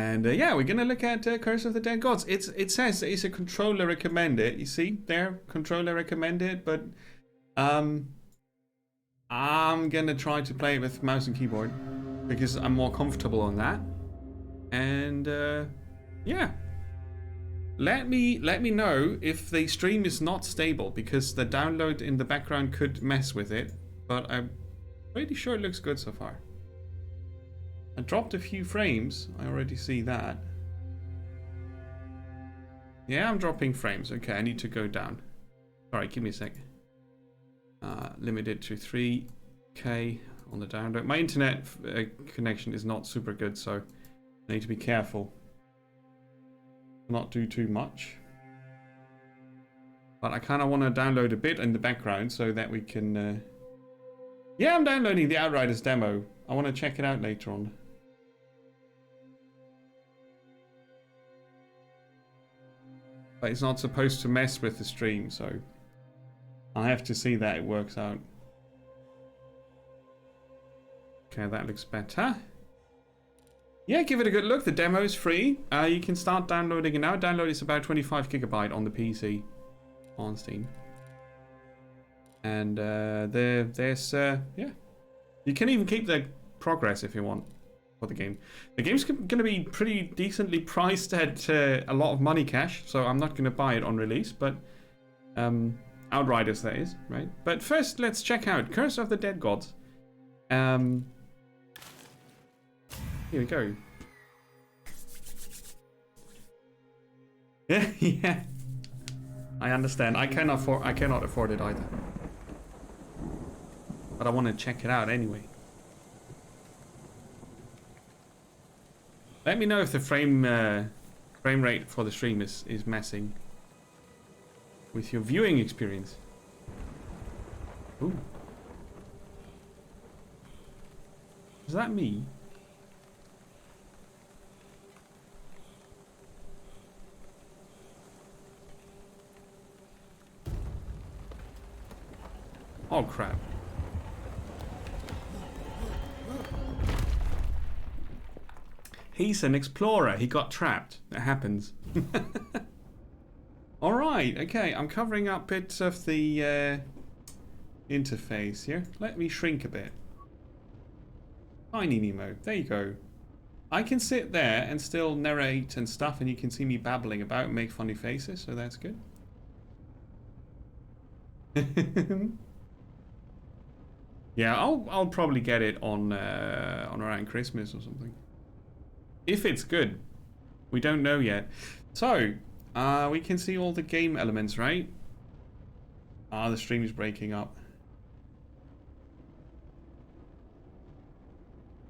And yeah, we're gonna look at Curse of the Dead Gods. It says it's a controller recommended. You see there, controller recommended, but I'm gonna try to play it with mouse and keyboard because I'm more comfortable on that. And yeah, let me know if the stream is not stable because the download in the background could mess with it. But I'm pretty sure it looks good so far. I dropped a few frames. I already see that. Yeah, I'm dropping frames. Okay, I need to go down. Alright, give me a sec. Limited to 3K on the download. My internet connection is not super good, so I need to be careful. Not do too much. But I kind of want to download a bit in the background so that we can... Yeah, I'm downloading the Outriders demo. I want to check it out later on. But it's not supposed to mess with the stream, so I have to see that it works out. Okay, that looks better. Yeah, give it a good look. The demo is free. You can start downloading it now. Download is about 25 gigabyte on the PC on Steam. And there's yeah, you can even keep the progress if you want for the game. The game's going to be pretty decently priced at a lot of money cash, so I'm not going to buy it on release, but Outriders that is, right? But first, let's check out Curse of the Dead Gods. Here we go. Yeah, yeah. I understand. I cannot afford it either. But I want to check it out anyway. Let me know if the frame rate for the stream is messing with your viewing experience. Ooh. Is that me? Oh crap. He's an explorer. He got trapped. That happens. Alright, okay. I'm covering up bits of the interface here. Let me shrink a bit. Tiny Nemo. There you go. I can sit there and still narrate and stuff, and you can see me babbling about and make funny faces, so that's good. Yeah, I'll probably get it on around Christmas or something. If it's good. We don't know yet. So, we can see all the game elements, right? The stream is breaking up.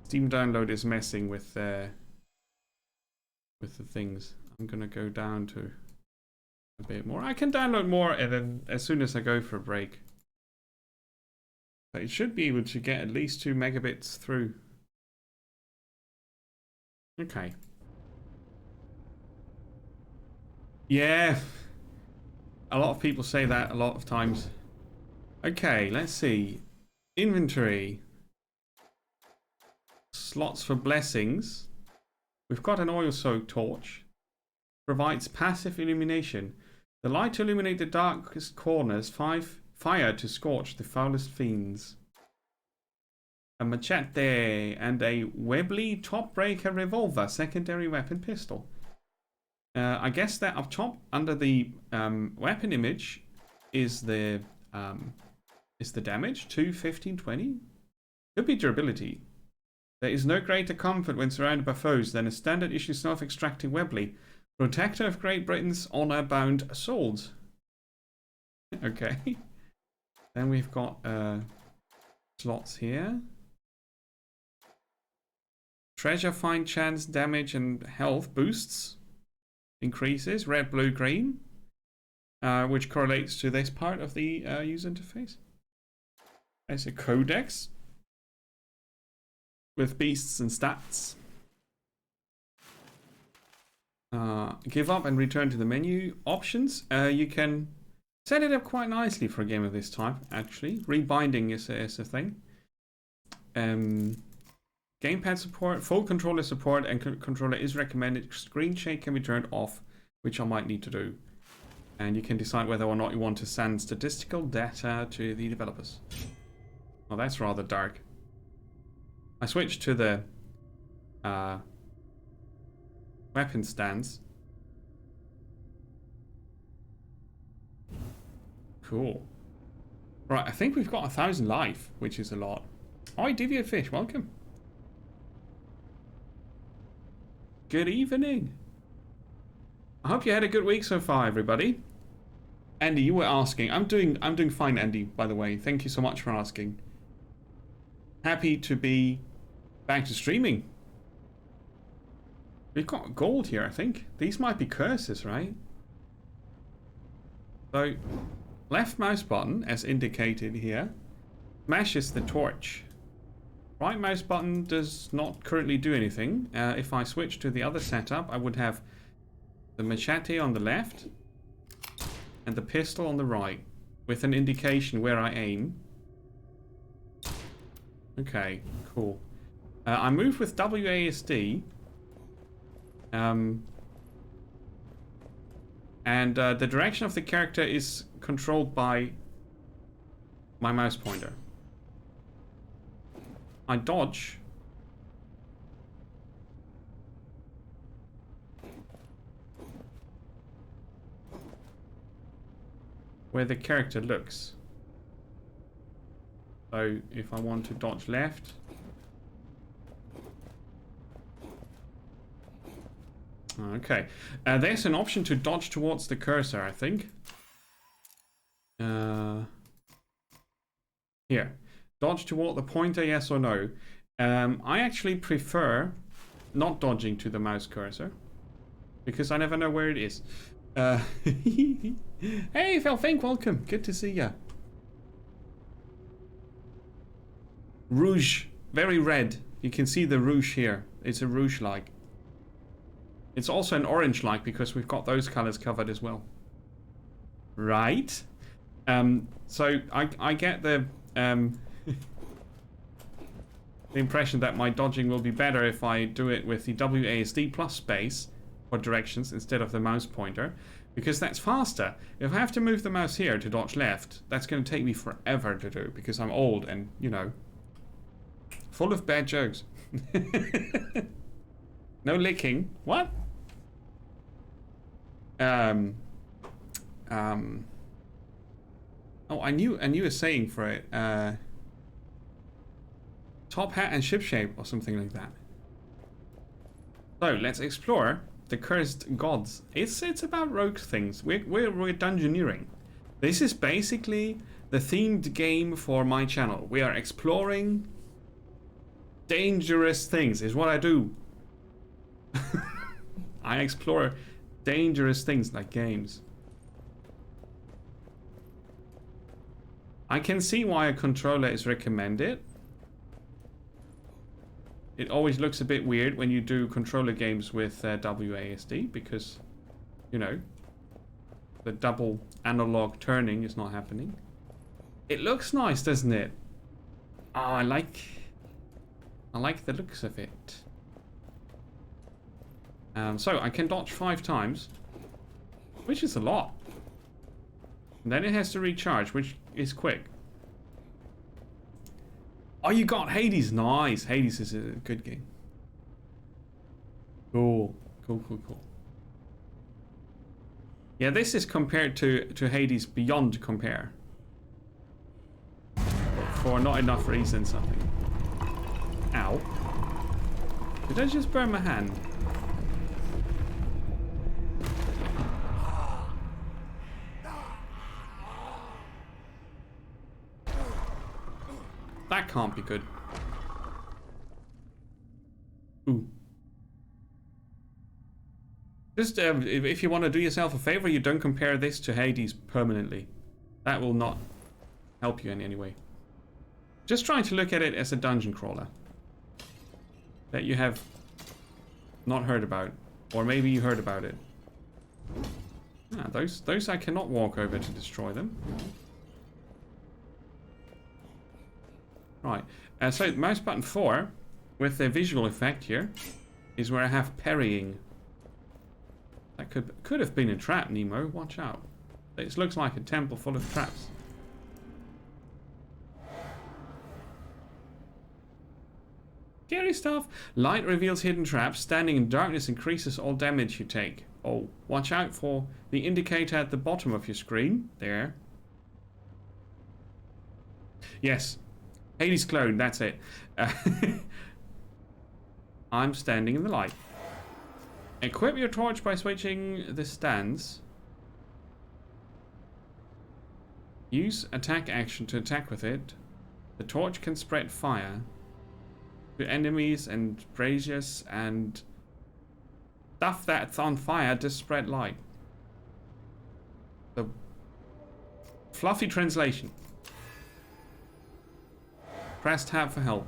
Steam download is messing with the things. I'm gonna go down to a bit more. I can download more and then as soon as I go for a break. But it should be able to get at least 2 megabits through. Okay. Yeah. A lot of people say that a lot of times. Okay, let's see. Inventory. Slots for blessings. We've got an oil soaked torch. Provides passive illumination. The light to illuminate the darkest corners. Fire to scorch the foulest fiends. A machete and a Webley Topbreaker revolver, secondary weapon pistol. I guess that up top under the weapon image is the damage 2, 15, 20. Could be durability. There is no greater comfort when surrounded by foes than a standard issue self-extracting Webley, protector of Great Britain's honor-bound swords. Okay. Then we've got slots here. Treasure find chance, damage and health boosts. Increases, red, blue, green. Which correlates to this part of the user interface. There's a codex. With beasts and stats. Give up and return to the menu. Options. You can set it up quite nicely for a game of this type, actually. Rebinding is a thing. Gamepad support, full controller support, and controller is recommended. Screen shake can be turned off, which I might need to do. And you can decide whether or not you want to send statistical data to the developers. Oh, that's rather dark. I switched to the weapon stance. Cool. Right, I think we've got 1,000 life, which is a lot. Hi, Deviate Fish, welcome. Good evening. I hope you had a good week so far, everybody. Andy, you were asking. I'm doing fine, Andy, by the way. Thank you so much for asking. Happy to be back to streaming. We've got gold here, I think. These might be curses, right? So, left mouse button, as indicated here, smashes the torch. Right mouse button does not currently do anything. If I switch to the other setup, I would have the machete on the left and the pistol on the right, with an indication where I aim. Okay, cool. I move with WASD. And the direction of the character is controlled by my mouse pointer. I dodge. Where the character looks. So if I want to dodge left, okay. There's an option to dodge towards the cursor, I think. Here. Dodge toward the pointer, yes or no. I actually prefer not dodging to the mouse cursor, because I never know where it is. Hey, Felfink, welcome. Good to see ya. Rouge. Very red. You can see the rouge here. It's a rouge-like. It's also an orange-like because we've got those colors covered as well. Right. So I get the the impression that my dodging will be better if I do it with the WASD plus space for directions instead of the mouse pointer, because that's faster. If I have to move the mouse here to dodge left, that's going to take me forever to do because I'm old and, you know, full of bad jokes. No licking. What? Oh, I knew a saying for it. Top hat and ship shape or something like that. So let's explore the Cursed Gods. It's about rogue things. We're dungeoneering. This is basically the themed game for my channel. We are exploring dangerous things. Is what I do. I explore dangerous things like games. I can see why a controller is recommended. It always looks a bit weird when you do controller games with WASD because, you know, the double analog turning is not happening. It looks nice, doesn't it? Oh, I like the looks of it. So I can dodge 5 times, which is a lot. And then it has to recharge, which is quick. Oh, you got Hades. Nice. Hades is a good game. Cool. Cool. Yeah, this is compared to Hades beyond compare. For not enough reasons, I think. Ow. Did I just burn my hand? That can't be good. Ooh. Just if you want to do yourself a favor, you don't compare this to Hades permanently. That will not help you in any way. Just trying to look at it as a dungeon crawler that you have not heard about, or maybe you heard about it. Ah, those I cannot walk over to destroy them. Right, so mouse button 4 with the visual effect here is where I have parrying. That could have been a trap, Nemo. Watch out. It looks like a temple full of traps. Scary stuff. Light reveals hidden traps. Standing in darkness increases all damage you take. Oh, watch out for the indicator at the bottom of your screen. There. Yes. Hades clone, that's it. I'm standing in the light. Equip your torch by switching the stance. Use attack action to attack with it. The torch can spread fire to enemies and braziers and stuff that's on fire to spread light. The fluffy translation. Press tab for help.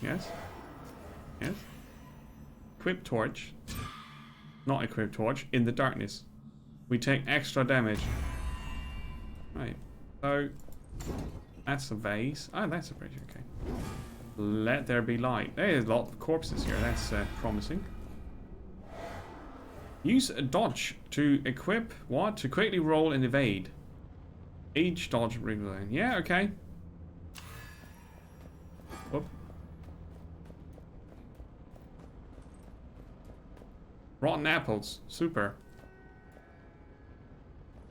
Yes? Yes? Equip torch. Not equip torch. In the darkness. We take extra damage. Right. So, that's a vase. Oh, that's a bridge. Okay. Let there be light. There's a lot of corpses here. That's promising. Use a dodge to equip what? To quickly roll and evade. Each dodge regularly. Yeah, okay. Whoop. Rotten apples. Super.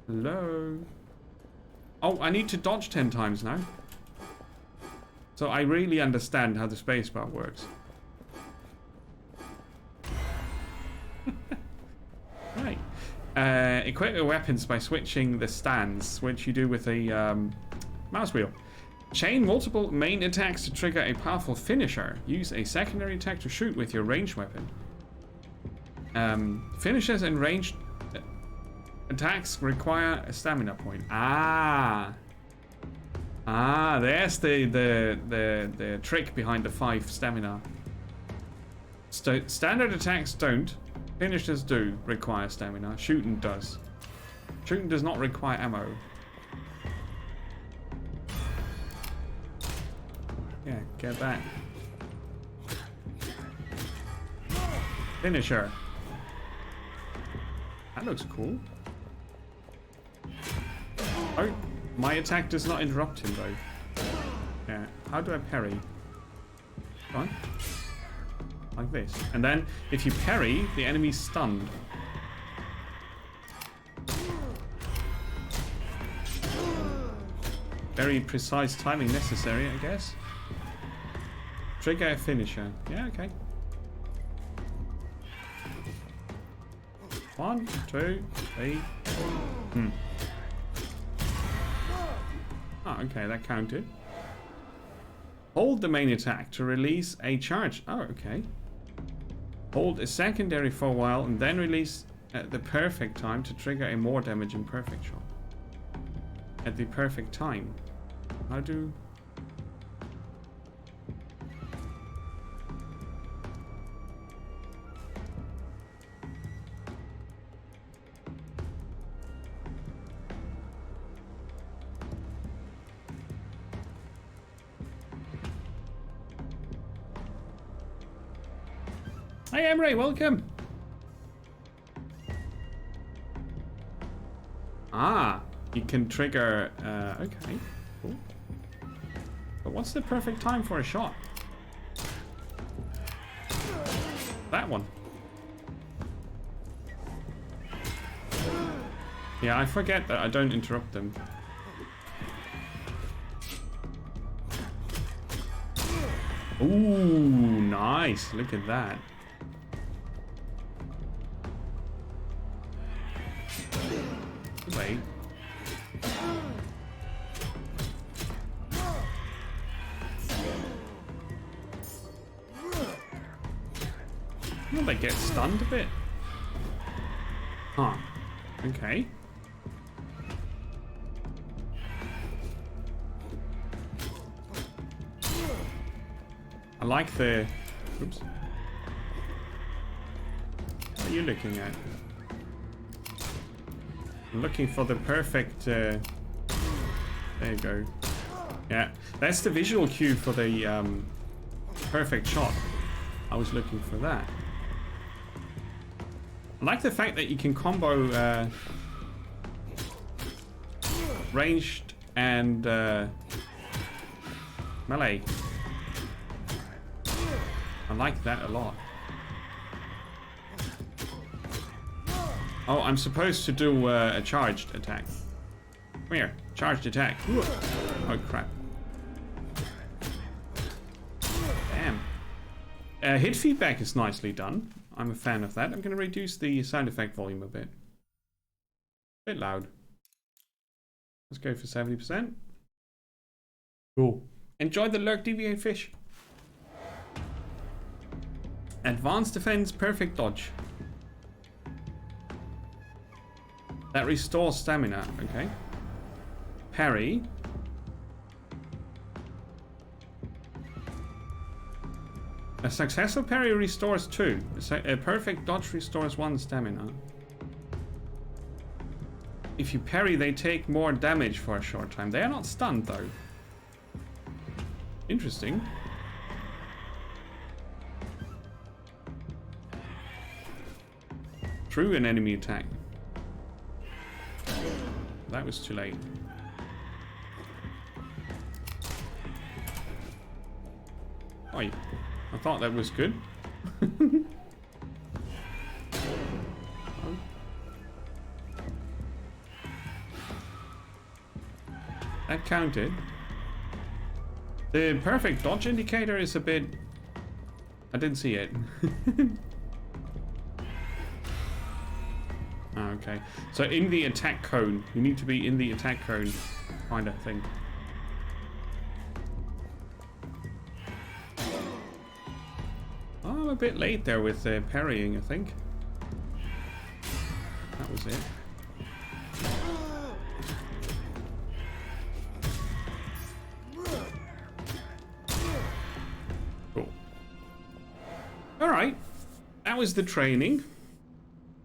Hello. Oh, I need to dodge 10 times now. So I really understand how the spacebar works. Right. Equip your weapons by switching the stance, which you do with a mouse wheel. Chain multiple main attacks to trigger a powerful finisher. Use a secondary attack to shoot with your ranged weapon. Finishers and ranged attacks require a stamina point. There's the trick behind the 5 stamina. Standard attacks don't. Finishers do require stamina. Shooting does. Shooting does not require ammo. Yeah, get that. Finisher. That looks cool. Oh, my attack does not interrupt him though. Yeah, how do I parry? Right? Like this. And then, if you parry, the enemy's stunned. Very precise timing necessary, I guess. Trigger a finisher. Yeah, okay. 1, 2, 3. Oh, okay, that counted. Hold the main attack to release a charge. Oh, okay. Hold a secondary for a while and then release at the perfect time to trigger a more damaging perfect shot. At the perfect time. How do... Hi Emre, welcome! You can trigger... okay, cool. But what's the perfect time for a shot? That one. Yeah, I forget that I don't interrupt them. Ooh, nice. Look at that. Wait. Well, they get stunned a bit. Huh. Okay. I like the... Oops. What are you looking at? I'm looking for the perfect... there you go. Yeah, that's the visual cue for the perfect shot. I was looking for that. I like the fact that you can combo ranged and melee. I like that a lot. Oh, I'm supposed to do a charged attack. Come here, charged attack. Oh crap. Damn. Hit feedback is nicely done. I'm a fan of that. I'm going to reduce the sound effect volume a bit. Bit loud. Let's go for 70%. Cool. Enjoy the Lurk Deviate Fish. Advanced defense, perfect dodge. That restores stamina. Okay. Parry. A successful parry restores 2. A perfect dodge restores 1 stamina. If you parry, they take more damage for a short time. They are not stunned, though. Interesting. Through an enemy attack. That was too late. Oi. I thought that was good. That counted. The perfect dodge indicator is a bit... I didn't see it. Okay. So in the attack cone. You need to be in the attack cone kind of thing. I'm a bit late there with parrying, I think. That was it. Cool. Alright. That was the training.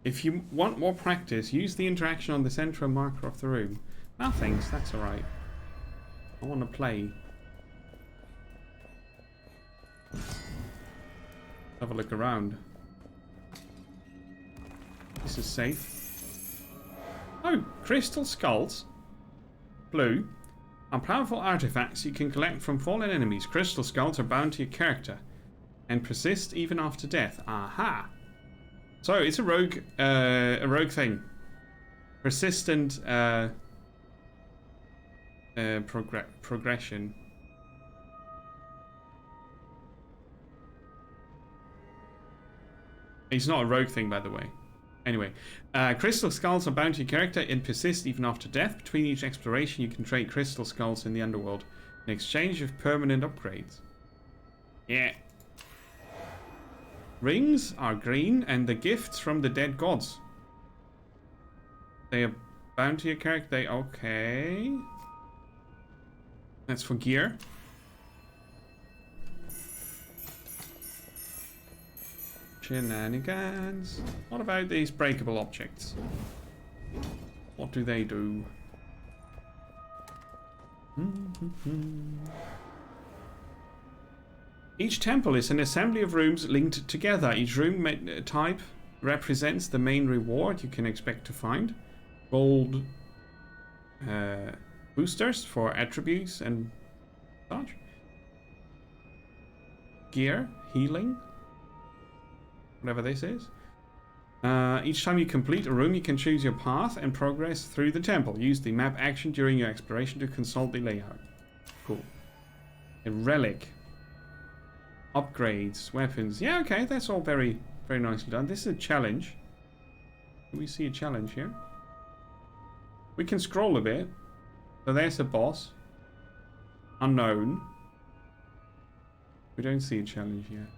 If you want more practice, use the interaction on the central marker of the room. No thanks, that's alright. I want to play. Have a look around. This is safe. Oh, crystal skulls. Blue. Are powerful artifacts you can collect from fallen enemies. Crystal skulls are bound to your character and persist even after death. Aha. So it's a rogue thing. Persistent progression. It's not a rogue thing, by the way. Anyway, crystal skulls are bound to your character and persist even after death. Between each exploration, you can trade crystal skulls in the underworld in exchange of permanent upgrades. Yeah. Rings are green and the gifts from the dead gods. They are bound to your character. They okay. That's for gear. Shenanigans. What about these breakable objects? What do they do? Each temple is an assembly of rooms linked together. Each room type represents the main reward you can expect to find. Gold boosters for attributes and such. Gear, healing. Whatever this is. Each time you complete a room, you can choose your path and progress through the temple. Use the map action during your exploration to consult the layout. Cool. A relic. Upgrades, weapons. Yeah, okay, that's all very, very nicely done. This is a challenge. Do we see a challenge here? We can scroll a bit. So there's a boss. Unknown. We don't see a challenge yet.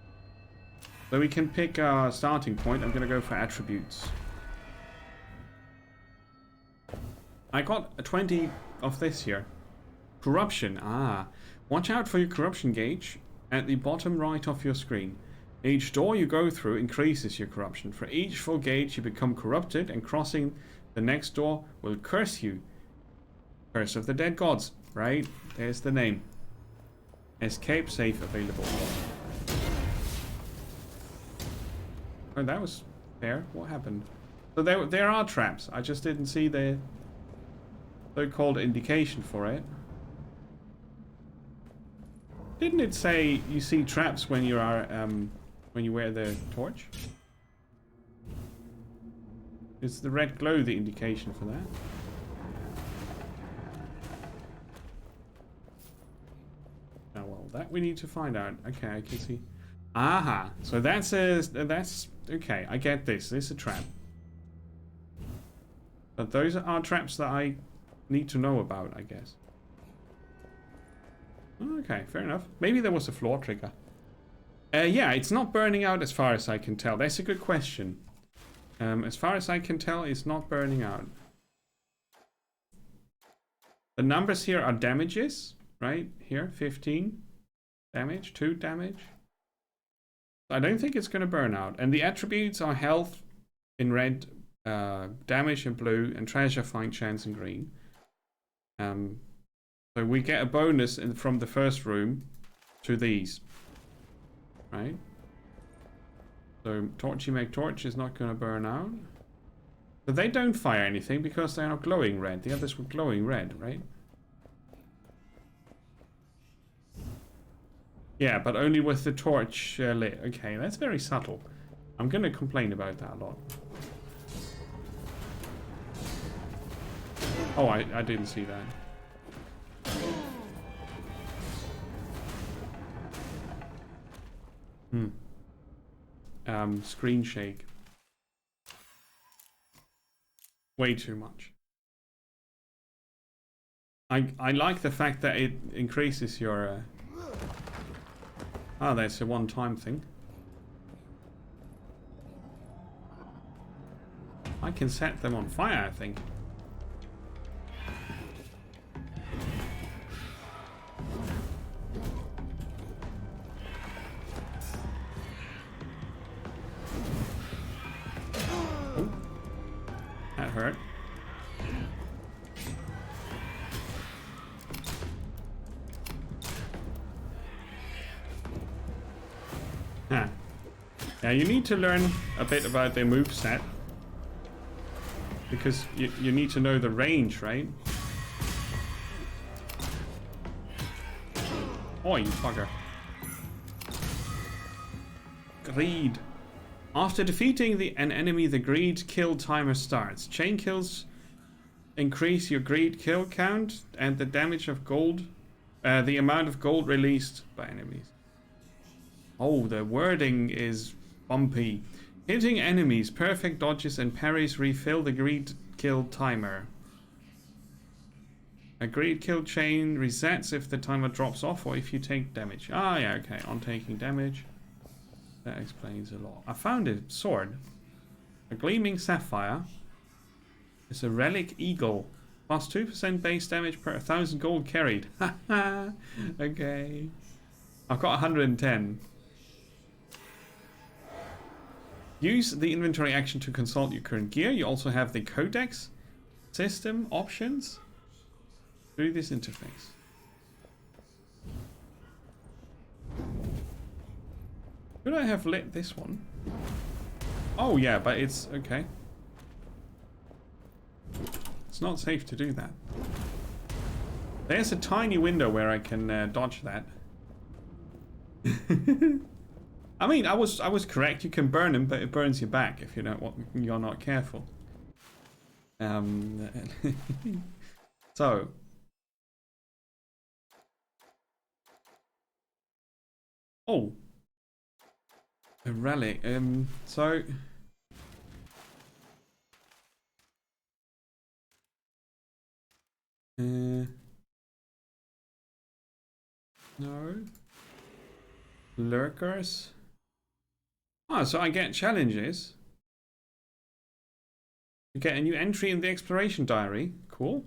So we can pick our starting point. I'm going to go for attributes. I got a 20 of this here. Corruption. Ah. Watch out for your corruption gauge at the bottom right of your screen. Each door you go through increases your corruption. For each full gauge you become corrupted, and crossing the next door will curse you. Curse of the Dead Gods. Right? There's the name. Escape safe available. Oh, that was fair. What happened? So there are traps. I just didn't see the so-called indication for it. Didn't it say you see traps when you are when you wear the torch? Is the red glow the indication for that? Oh well, that we need to find out. Okay, I can see. Aha! So that's okay. I get this. This is a trap. But those are traps that I need to know about, I guess. Okay, fair enough. Maybe there was a floor trigger. Yeah, it's not burning out as far as I can tell. That's a good question. As far as I can tell, it's not burning out. The numbers here are damages, right? Here, 15 damage, 2 damage. I don't think it's going to burn out. And the attributes are health in red, damage in blue, and treasure find chance in green. So we get a bonus from the first room to these, right? So Torchy Make Torch is not going to burn out. But they don't fire anything because they're not glowing red. The others were glowing red, right? Yeah, but only with the torch lit. Okay, that's very subtle. I'm going to complain about that a lot. Oh, I didn't see that. Screen shake. Way too much. I like the fact that it increases your... Oh, that's a one-time thing. I can set them on fire, I think. Oh, that hurt. Huh. Now you need to learn a bit about their moveset. Because you need to know the range, right? Oh, you bugger. Greed. After defeating an enemy, the greed kill timer starts. Chain kills increase your greed kill count and the damage of gold, the amount of gold released by enemies. Oh, the wording is bumpy. Hitting enemies, perfect dodges and parries refill the greed kill timer. A greed kill chain resets if the timer drops off or if you take damage. Ah, yeah, okay. On taking damage. That explains a lot. I found a sword. A gleaming sapphire. It's a relic eagle. Plus 2% base damage per 1,000 gold carried. Haha. Okay. I've got 110. Use the inventory action to consult your current gear. You also have the codex system options through this interface. Could I have lit this one? Oh yeah, but it's okay. It's not safe to do that. There's a tiny window where I can dodge that. I mean, I was correct. You can burn him, but it burns you back if you're not careful. So. Oh. A relic. So. No. Lurkers. Oh, so I get challenges. You get a new entry in the exploration diary. Cool.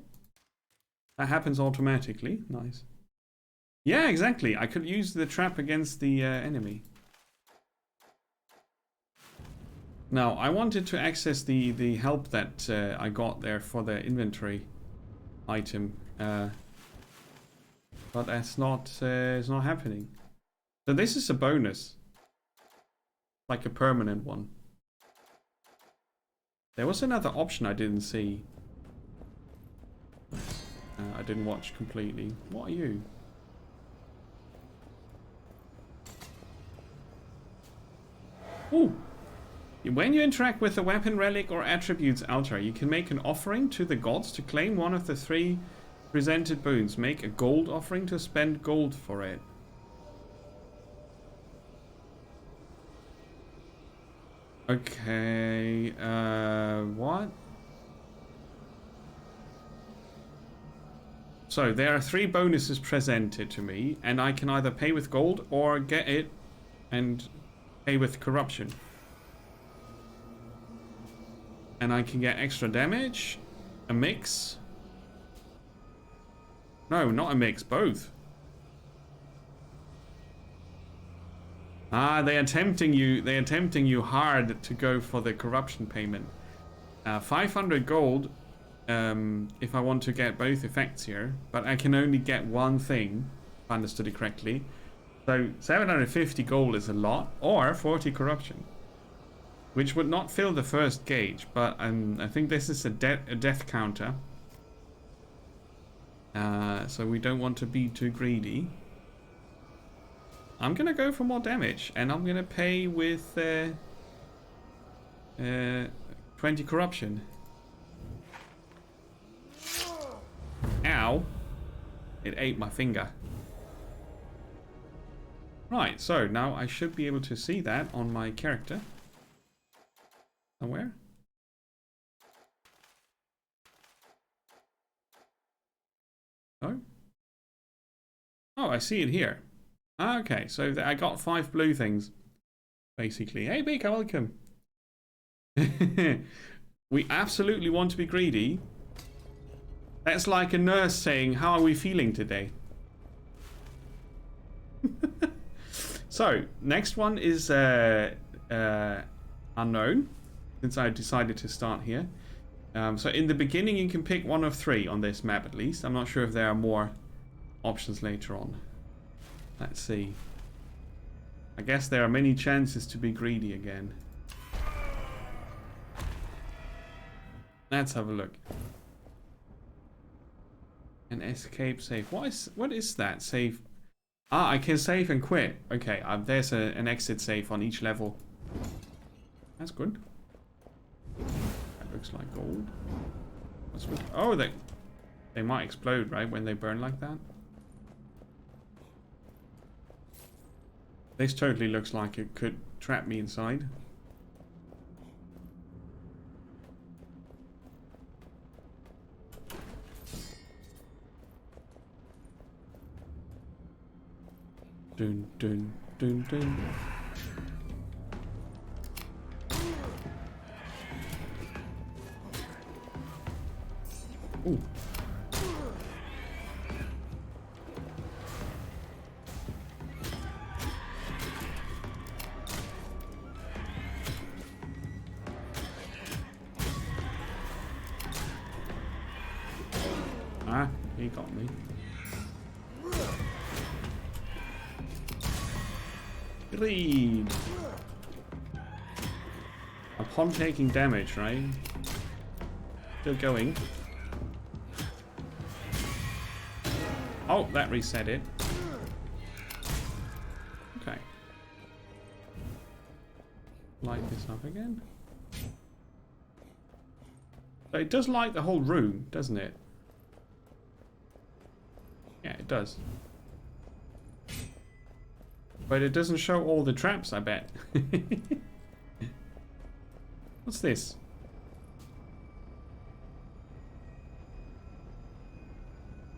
That happens automatically. Nice. Yeah, exactly. I could use the trap against the enemy. Now, I wanted to access the help that I got there for the inventory item. But that's not, it's not happening. So this is a bonus. Like a permanent one. There was another option I didn't see. I didn't watch completely. What are you? Ooh. When you interact with a weapon, relic, or attributes altar, you can make an offering to the gods to claim one of the 3 presented boons. Make a gold offering to spend gold for it. Okay, what? So there are 3 bonuses presented to me, and I can either pay with gold or get it and pay with corruption. And I can get extra damage, a mix. No, not a mix, both. Ah, they are tempting you hard to go for the corruption payment. 500 gold if I want to get both effects here, but I can only get one thing, if I understood it correctly. So 750 gold is a lot, or 40 corruption, which would not fill the first gauge, but I think this is a death counter. So we don't want to be too greedy. I'm gonna go for more damage, and I'm gonna pay with 20 corruption. Ow! It ate my finger. Right, so now I should be able to see that on my character. Somewhere. Oh. Oh, I see it here. Okay, so I got 5 blue things, basically. Hey, Beaker, welcome. We absolutely want to be greedy. That's like a nurse saying, how are we feeling today? So, next one is unknown, since I decided to start here. So in the beginning you can pick one of 3 on this map at least. I'm not sure if there are more options later on. Let's see. I guess there are many chances to be greedy again. Let's have a look. An escape save. What is that? Save. Ah, I can save and quit. Okay, there's an exit save on each level. That's good. That looks like gold. What's with... Oh, they might explode, right, when they burn like that. This totally looks like it could trap me inside. Dun dun dun dun. Ooh. Ah, he got me. Greed. Upon taking damage, right? Still going. Oh, that reset it. Okay. Light this up again. So it does light the whole room, doesn't it? Yeah, it does. But it doesn't show all the traps, I bet. What's this?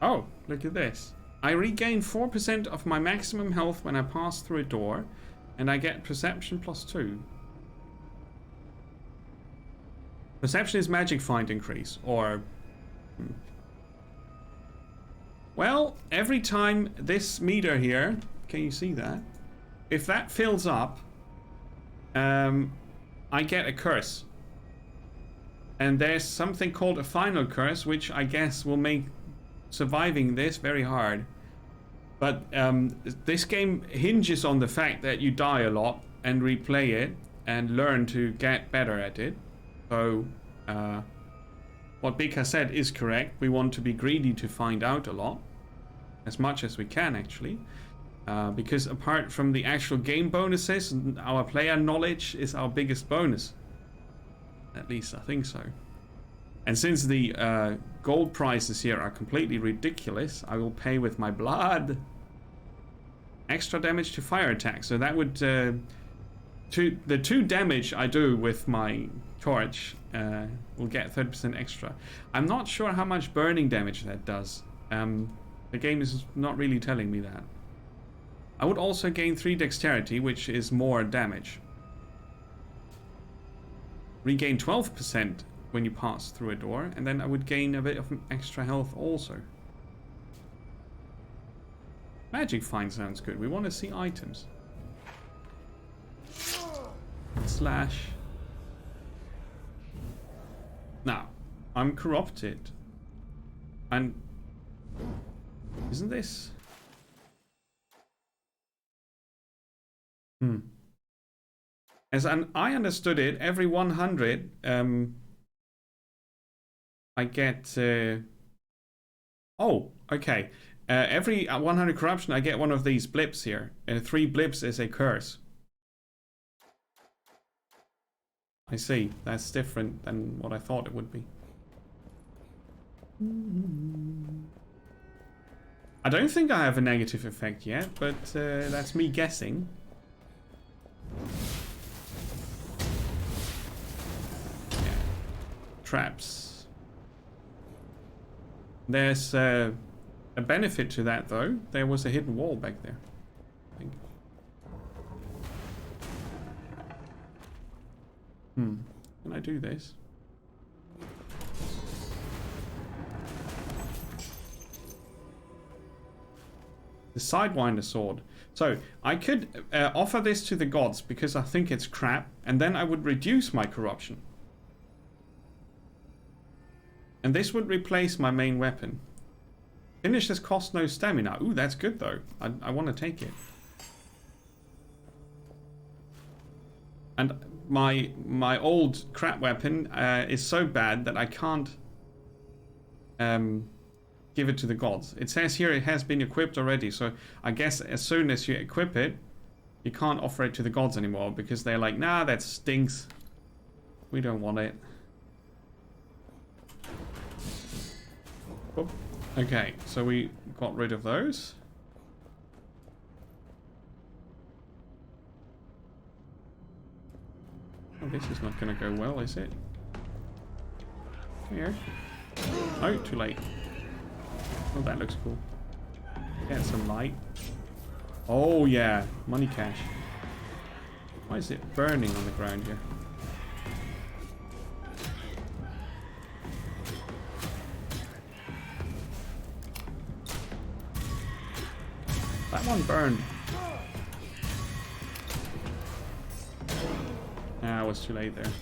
Oh, look at this. I regain 4% of my maximum health when I pass through a door, and I get perception +2. Perception is magic find increase, or... Well, every time this meter here, can you see that? If that fills up, I get a curse. And there's something called a final curse, which I guess will make surviving this very hard. But this game hinges on the fact that you die a lot and replay it and learn to get better at it. So What Big has said is correct. We want to be greedy to find out a lot. As much as we can, actually. Because apart from the actual game bonuses, our player knowledge is our biggest bonus. At least I think so. And since the gold prices here are completely ridiculous, I will pay with my blood. Extra damage to fire attack. So that would... the 2 damage I do with my torch will get 30% extra. I'm not sure how much burning damage that does. The game is not really telling me that. I would also gain 3 dexterity, which is more damage. Regain 12% when you pass through a door, and then I would gain a bit of extra health also. Magic Find sounds good. We want to see items. Slash. Now, I'm corrupted. And isn't this? As I understood it, every 100 I get oh, okay. Every 100 corruption I get one of these blips here. 3 blips is a curse. I see. That's different than what I thought it would be. I don't think I have a negative effect yet, but that's me guessing. Yeah. Traps. There's a benefit to that, though. There was a hidden wall back there, I think. Can I do this? The Sidewinder sword. So I could offer this to the gods because I think it's crap, and then I would reduce my corruption. And this would replace my main weapon. Finishes cost no stamina. Ooh, that's good though. I want to take it. And my old crap weapon is so bad that I can't give it to the gods. It says here it has been equipped already, so I guess as soon as you equip it, you can't offer it to the gods anymore because they're like, nah, that stinks. We don't want it. Oop. Okay, so we got rid of those. Oh, this is not going to go well, is it? Here. Oh, too late. Oh, that looks cool. Get some light. Oh, yeah. Money cash. Why is it burning on the ground here? That one burned. Ah, I was too late there.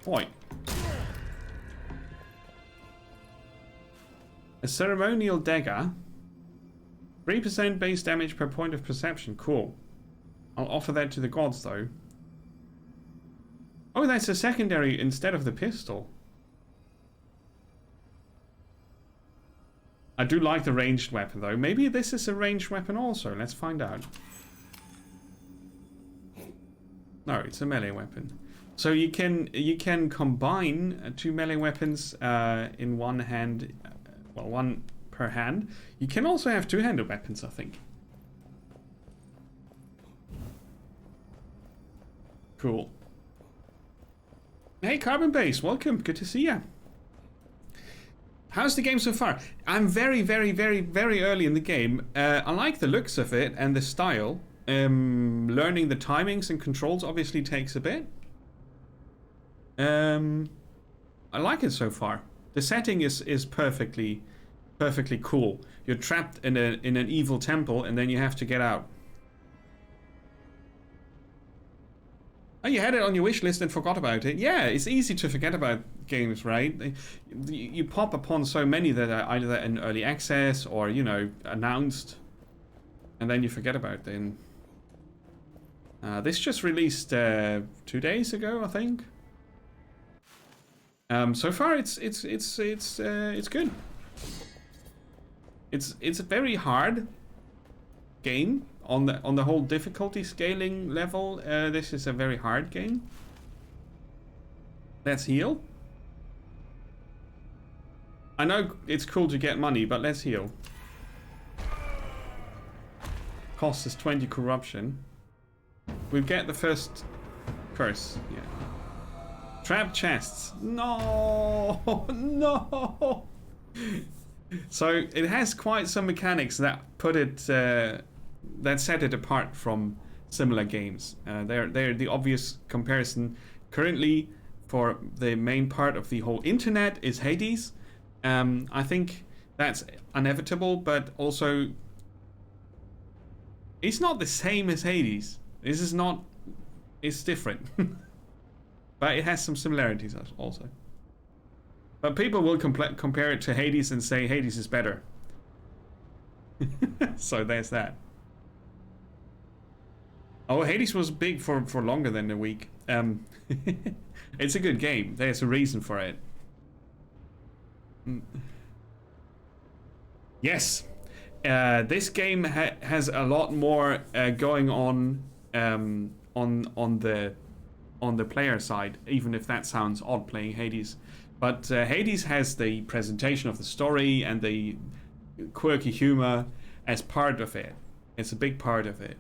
Boy. A ceremonial dagger. 3% base damage per point of perception. Cool. I'll offer that to the gods, though. Oh, that's a secondary instead of the pistol. I do like the ranged weapon, though. Maybe this is a ranged weapon also. Let's find out. No, it's a melee weapon. So you can combine 2 melee weapons in one hand. Well, 1 per hand. You can also have 2-handed weapons, I think. Cool. Hey, Carbon Base, welcome. Good to see you. How's the game so far? I'm very, very, very, very early in the game. I like the looks of it and the style. Learning the timings and controls obviously takes a bit. I like it so far. The setting is perfectly cool. You're trapped in an evil temple and then you have to get out. Oh, you had it on your wish list and forgot about it. Yeah, it's easy to forget about games, right? You pop upon so many that are either in early access or, you know, announced, and then you forget about them. This just released 2 days ago, I think. So far, it's good. It's a very hard game on the whole difficulty scaling level. This is a very hard game. Let's heal. I know it's cool to get money, but let's heal. Cost is 20 corruption. We'll get the first curse. Yeah. Trap chests. No, no. So it has quite some mechanics that put it, that set it apart from similar games. They're the obvious comparison currently for the main part of the whole internet is Hades. I think that's inevitable, but also it's not the same as Hades. This is not. It's different. But it has some similarities also. But people will compare it to Hades and say Hades is better. So there's that. Oh, Hades was big for longer than a week. It's a good game. There's a reason for it. Yes. This game has a lot more going on the player side, even if that sounds odd playing Hades. But Hades has the presentation of the story and the quirky humor as part of it. It's a big part of it.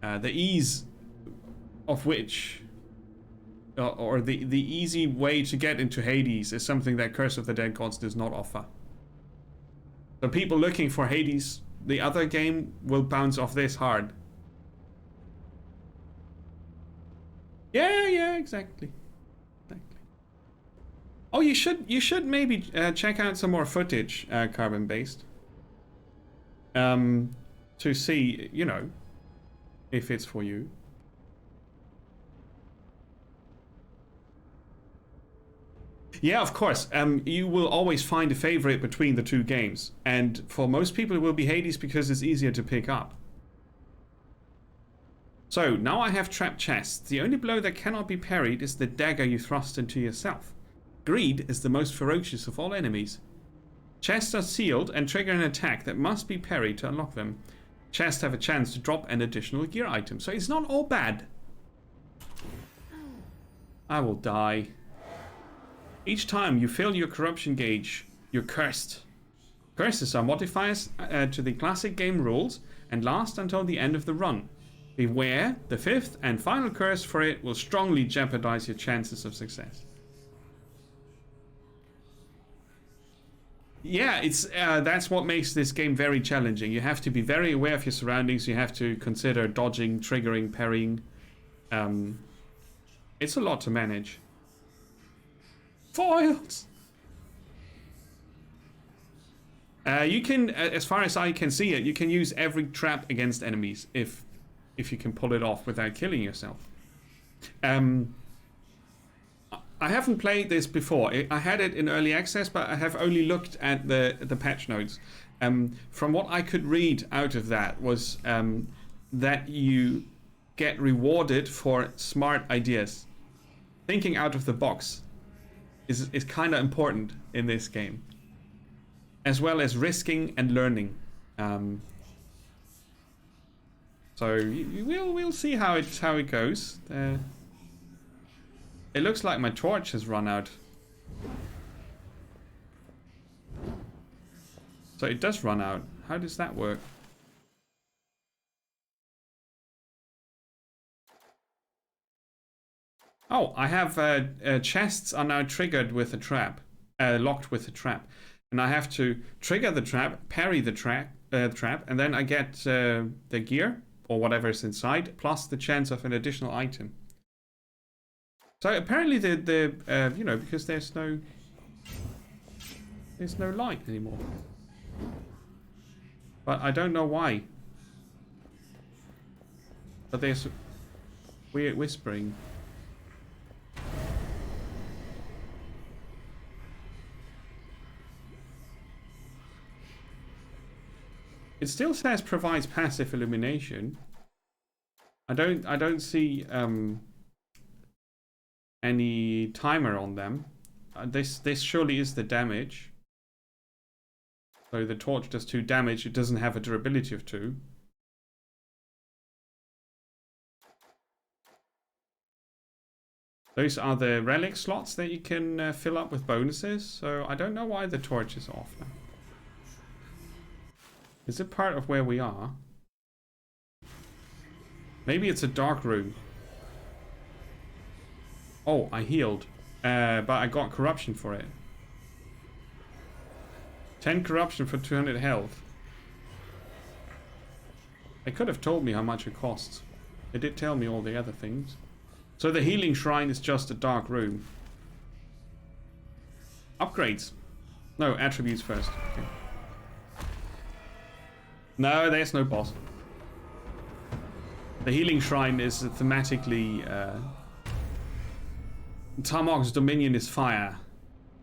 The ease of which, or the easy way to get into Hades is something that Curse of the Dead Gods does not offer. So people looking for Hades, the other game, will bounce off this hard. Yeah, exactly. Oh, you should maybe check out some more footage, Carbon Based, to see, you know, if it's for you. Yeah, of course. You will always find a favorite between the two games, and for most people it will be Hades because it's easier to pick up. So, now I have trapped chests. The only blow that cannot be parried is the dagger you thrust into yourself. Greed is the most ferocious of all enemies. Chests are sealed and trigger an attack that must be parried to unlock them. Chests have a chance to drop an additional gear item, so it's not all bad. I will die. Each time you fill your corruption gauge, you're cursed. Curses are modifiers to the classic game rules and last until the end of the run. Beware, the fifth and final curse for it will strongly jeopardize your chances of success. Yeah, it's that's what makes this game very challenging. You have to be very aware of your surroundings. You have to consider dodging, triggering, parrying. It's a lot to manage. Foils! You can, as far as I can see it, you can use every trap against enemies if you can pull it off without killing yourself. I haven't played this before. I had it in early access, but I have only looked at the patch notes. From what I could read out of that was that you get rewarded for smart ideas. Thinking out of the box is kind of important in this game, as well as risking and learning. So we'll see how it goes. It looks like my torch has run out. So it does run out. How does that work? Oh, I have chests are now triggered with a trap, locked with a trap, and I have to trigger the trap, parry the trap, and then I get the gear or whatever is inside, plus the chance of an additional item. So apparently the you know, because there's no light anymore, but I don't know why. But there's weird whispering. It still says provides passive illumination. I don't see any timer on them. This surely is the damage. So the torch does 2 damage. It doesn't have a durability of 2. Those are the relic slots that you can fill up with bonuses. So I don't know why the torch is off now. Is it part of where we are? Maybe it's a dark room. Oh, I healed. But I got corruption for it. 10 corruption for 200 health. They could have told me how much it costs. They did tell me all the other things. So the healing shrine is just a dark room. Upgrades. No, attributes first. Okay. No, there's no boss. The healing shrine is thematically... Tarmog's dominion is fire.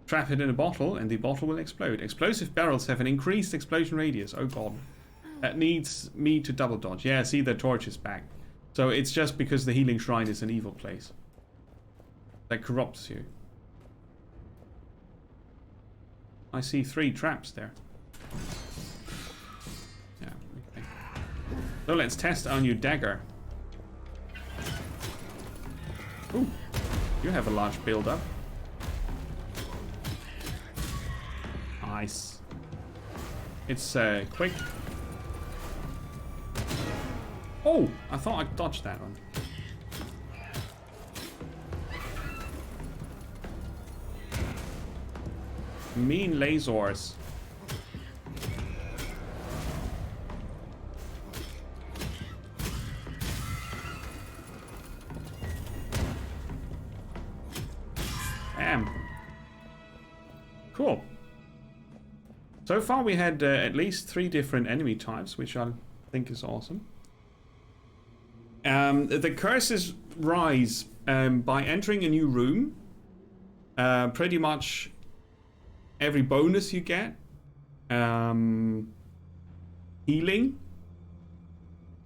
Trap it in a bottle and the bottle will explode. Explosive barrels have an increased explosion radius. Oh god. That needs me to double dodge. Yeah, see, the torch is back. So it's just because the healing shrine is an evil place that corrupts you. I see 3 traps there. Yeah, okay. So let's test our new dagger. Ooh, you have a large build-up. Nice. It's quick. Oh, I thought I dodged that one. Mean lasers. Damn. Cool. So far we had at least 3 different enemy types, which I think is awesome. The curses rise by entering a new room. Pretty much every bonus you get. Healing.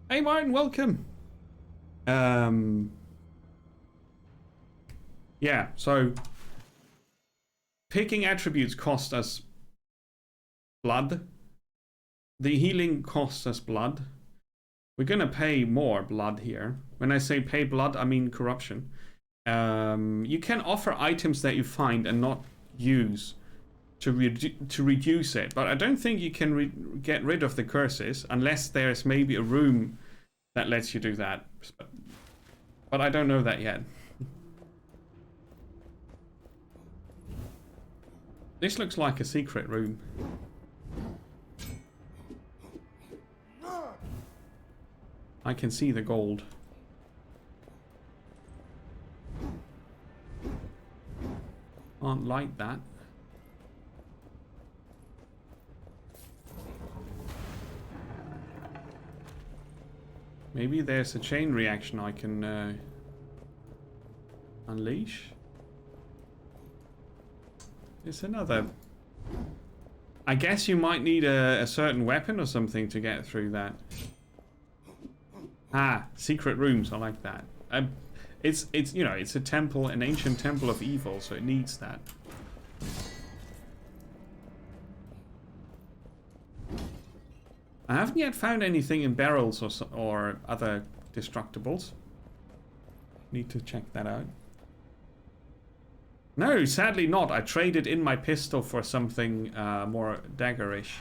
Hey Martin, welcome. Yeah, so picking attributes cost us blood. The healing costs us blood. We're gonna pay more blood here. When I say pay blood, I mean corruption. You can offer items that you find and not use to reduce it, but I don't think you can get rid of the curses unless there's maybe a room that lets you do that. But I don't know that yet. This looks like a secret room. I can see the gold. Can't light that. Maybe there's a chain reaction I can unleash. It's another... I guess you might need a certain weapon or something to get through that. Ah, secret rooms. I like that. It's you know, it's a temple, an ancient temple of evil, so it needs that. I haven't yet found anything in barrels or other destructibles. Need to check that out. No, sadly not. I traded in my pistol for something more daggerish.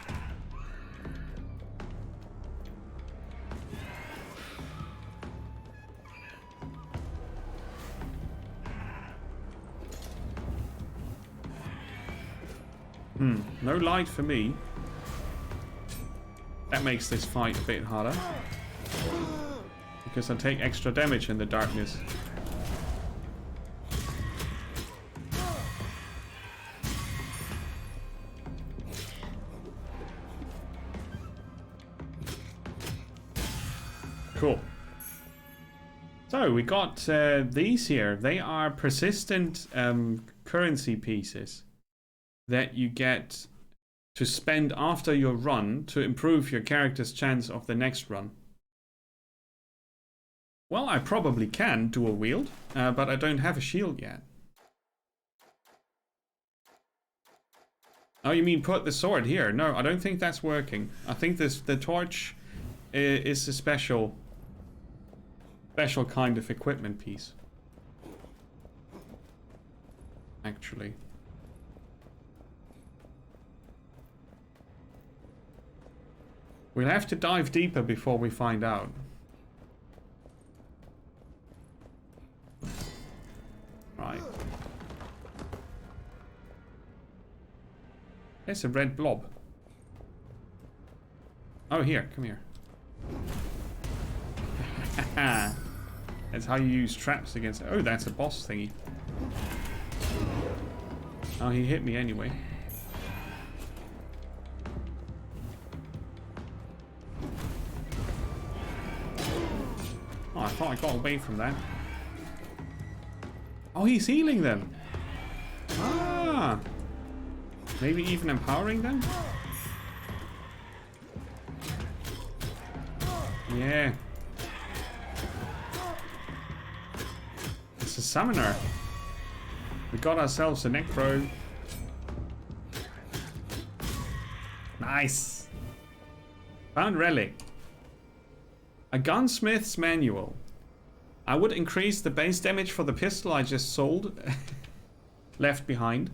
No light for me. That makes this fight a bit harder. Because I take extra damage in the darkness. Cool. So we got these here. They are persistent currency pieces that you get to spend after your run to improve your character's chance of the next run. Well, I probably can dual wield, but I don't have a shield yet. Oh, you mean put the sword here? No, I don't think that's working. I think the torch is a special kind of equipment piece. Actually. We'll have to dive deeper before we find out. Right. There's a red blob. Oh, here, come here. That's how you use traps against... Oh, that's a boss thingy. Oh, he hit me anyway. Oh, I thought I got away from that. Oh, he's healing them. Ah. Maybe even empowering them? Yeah. It's a summoner. We got ourselves a Necro. Nice. Found relic. A gunsmith's manual. I would increase the base damage for the pistol I just sold. Left behind.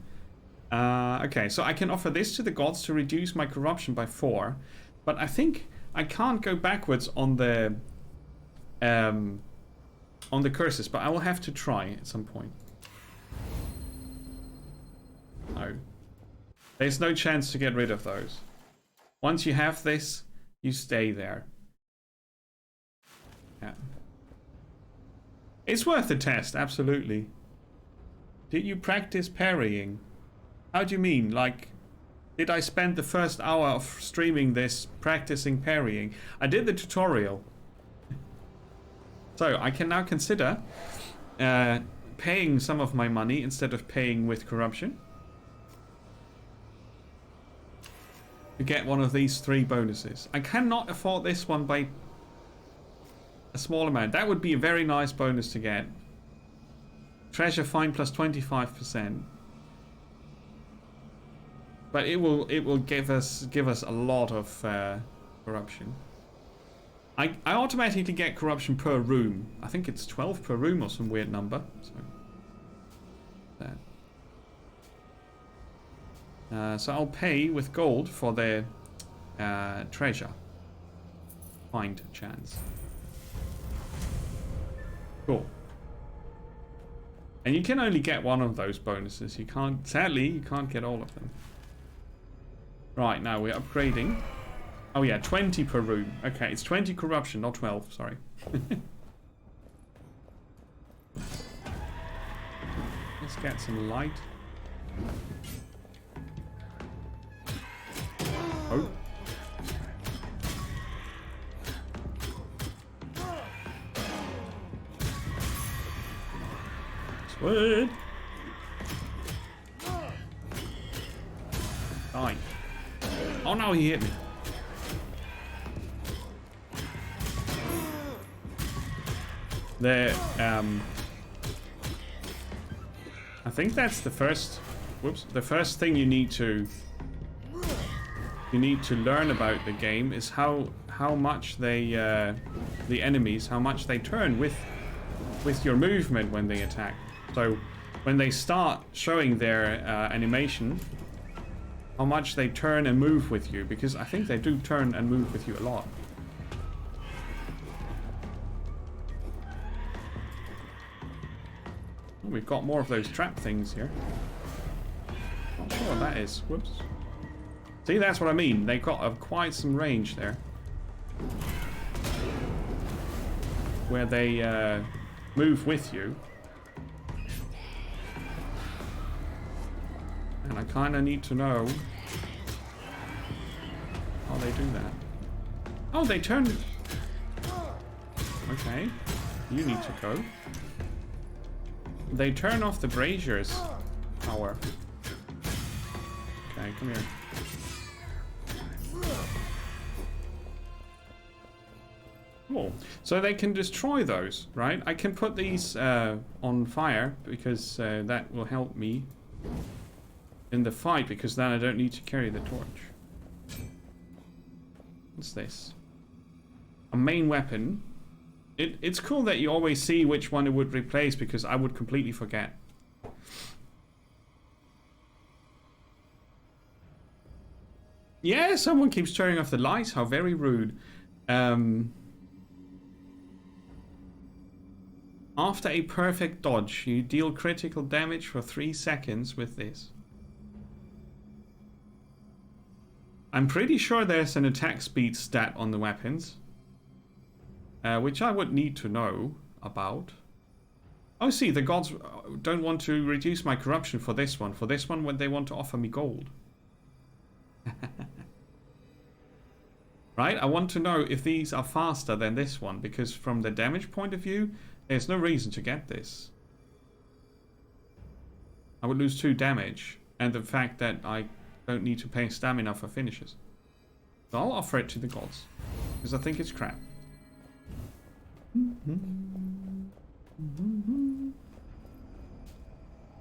Okay, so I can offer this to the gods to reduce my corruption by 4. But I think I can't go backwards on the curses, but I will have to try at some point. No. There's no chance to get rid of those. Once you have this, you stay there. Yeah. It's worth a test, absolutely. Did you practice parrying? How do you mean? Like, did I spend the first hour of streaming this practicing parrying? I did the tutorial. So, I can now consider paying some of my money instead of paying with corruption. To get one of these 3 bonuses. I cannot afford this one by a small amount. That would be a very nice bonus to get. Treasure find plus 25%. But it will give us a lot of corruption. I automatically get corruption per room. I think it's 12 per room or some weird number. So that. So I'll pay with gold for the treasure find chance. Cool. And you can only get one of those bonuses. You can't, sadly, you can't get all of them. Right, now we're upgrading. Oh yeah, 20 per room. Okay, it's 20 corruption, not 12, sorry. Let's get some light. Oh. Sweet. Die. Oh no, he hit me. There, I think that's the first, the first thing you need to learn about the game is how much they, the enemies, how much they turn with your movement when they attack. So when they start showing their animation, how much they turn and move with you, because I think they do turn and move with you a lot. Oh, we've got more of those trap things here. Not sure what that is. Whoops. See, that's what I mean. They got quite some range there. Where they move with you. And I kind of need to know how they do that. Oh, they turn... Okay. You need to go. They turn off the brazier's power. Okay, come here. Cool. So they can destroy those, right? I can put these on fire because that will help me in the fight, because then I don't need to carry the torch. What's this? A main weapon. It's cool that you always see which one it would replace, because I would completely forget. Yeah, someone keeps turning off the lights. How very rude. After a perfect dodge, you deal critical damage for 3 seconds with this. I'm pretty sure there's an attack speed stat on the weapons, which I would need to know about. Oh, see, the gods don't want to reduce my corruption for this one. For this one, when they want to offer me gold. Right, I want to know if these are faster than this one, because from the damage point of view, there's no reason to get this. I would lose 2 damage, and the fact that I don't need to pay stamina for finishes. So I'll offer it to the gods, because I think it's crap.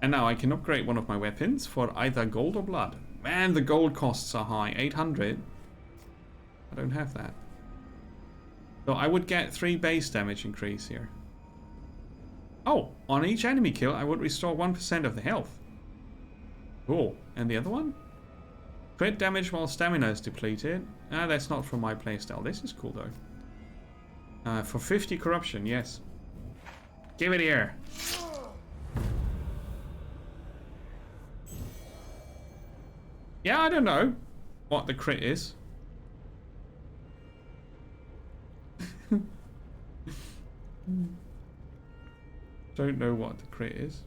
And now I can upgrade one of my weapons for either gold or blood. Man, the gold costs are high. 800. I don't have that. So I would get 3 base damage increase here. Oh, on each enemy kill, I would restore 1% of the health. Cool. And the other one? Crit damage while stamina is depleted. Ah, that's not from my playstyle. This is cool though. For 50 corruption, yes. Give it here. Yeah, I don't know what the crit is. Don't know what the crit is.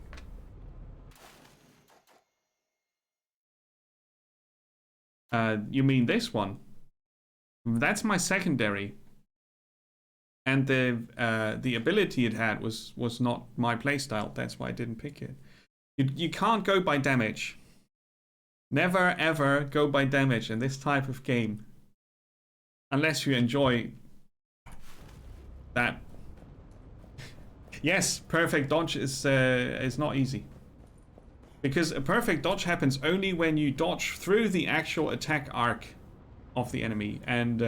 You mean this one? That's my secondary. And the ability it had was not my playstyle. That's why I didn't pick it. You can't go by damage. Never ever go by damage in this type of game. Unless you enjoy that. Yes, perfect dodge is not easy. Because a perfect dodge happens only when you dodge through the actual attack arc of the enemy. And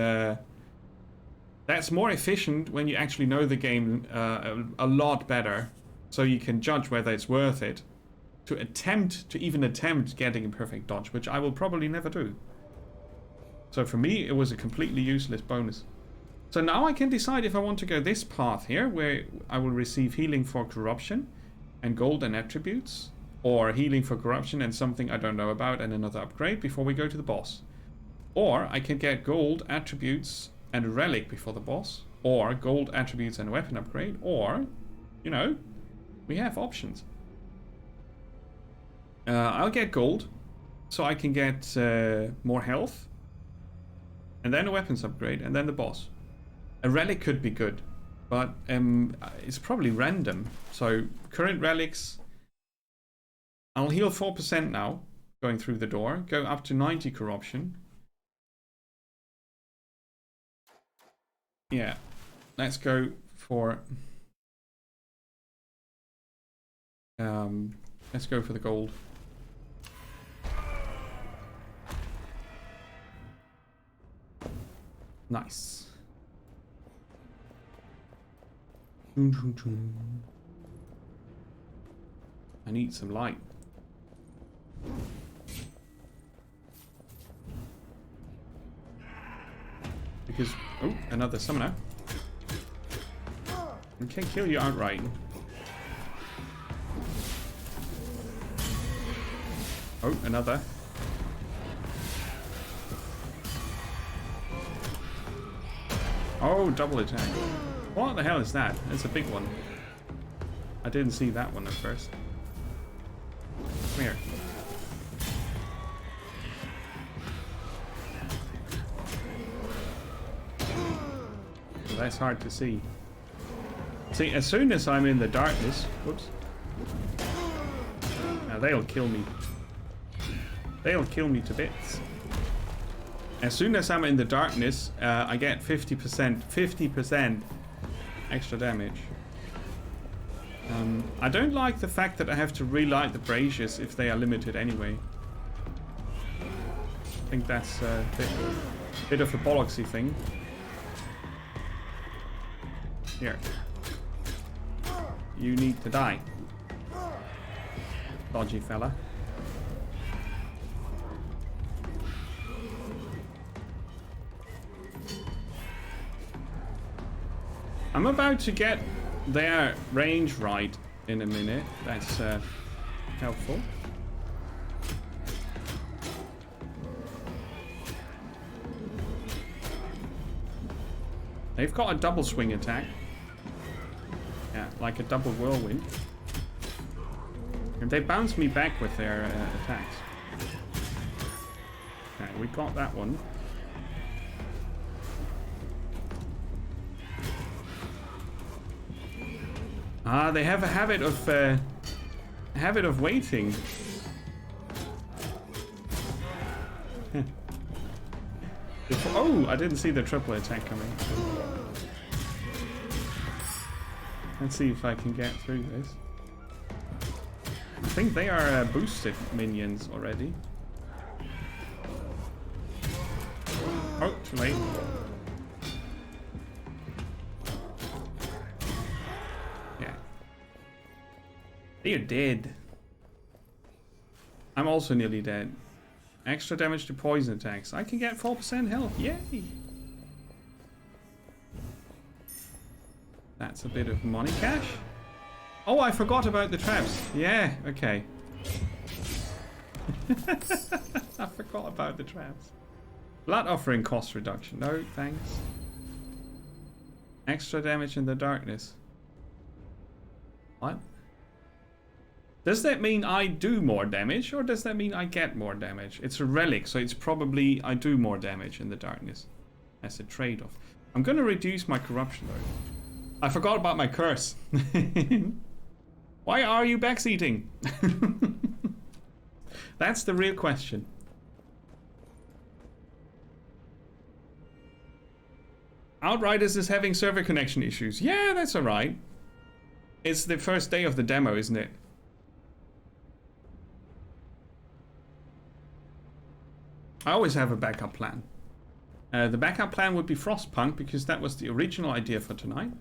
that's more efficient when you actually know the game a lot better. So you can judge whether it's worth it to even attempt getting a perfect dodge, which I will probably never do. So for me, it was a completely useless bonus. So now I can decide if I want to go this path here, where I will receive healing for corruption and gold and attributes, or healing for corruption and something I don't know about and another upgrade before we go to the boss. Or I can get gold, attributes and a relic before the boss, or gold, attributes and a weapon upgrade, or, you know, we have options. I'll get gold, so I can get more health, and then a weapons upgrade, and then the boss. A relic could be good, but it's probably random. So current relics, I'll heal 4% now, going through the door, go up to 90 corruption. Yeah, let's go for the gold. Nice. I need some light. Because, oh, another summoner. I can kill you outright. Oh, another. Oh, double attack. What the hell is that? It's a big one. I didn't see that one at first. Come here. So that's hard to see. See, as soon as I'm in the darkness... Whoops. Now they'll kill me. They'll kill me to bits. As soon as I'm in the darkness, I get 50% extra damage. I don't like the fact that I have to relight the braziers if they are limited anyway. I think that's a bit of a bollocksy thing. Here. You need to die. Dodgy fella. I'm about to get their range right in a minute. That's helpful. They've got a double swing attack. Yeah, like a double whirlwind. And they bounce me back with their attacks. Okay, we got that one. Ah, they have a habit of waiting. Oh, I didn't see the triple attack coming. Let's see if I can get through this. I think they are boosted minions already. Oh, too late. Yeah. They are dead. I'm also nearly dead. Extra damage to poison attacks. I can get 4% health. Yay! That's a bit of money cash. Oh, I forgot about the traps. Yeah, okay. I forgot about the traps. Blood offering cost reduction. No, thanks. Extra damage in the darkness. What? Does that mean I do more damage, or does that mean I get more damage? It's a relic, so it's probably I do more damage in the darkness. As a trade-off. I'm gonna reduce my corruption though. I forgot about my curse. Why are you backseating? That's the real question. Outriders is having server connection issues. Yeah, that's alright. It's the first day of the demo, isn't it? I always have a backup plan. The backup plan would be Frostpunk, because that was the original idea for tonight.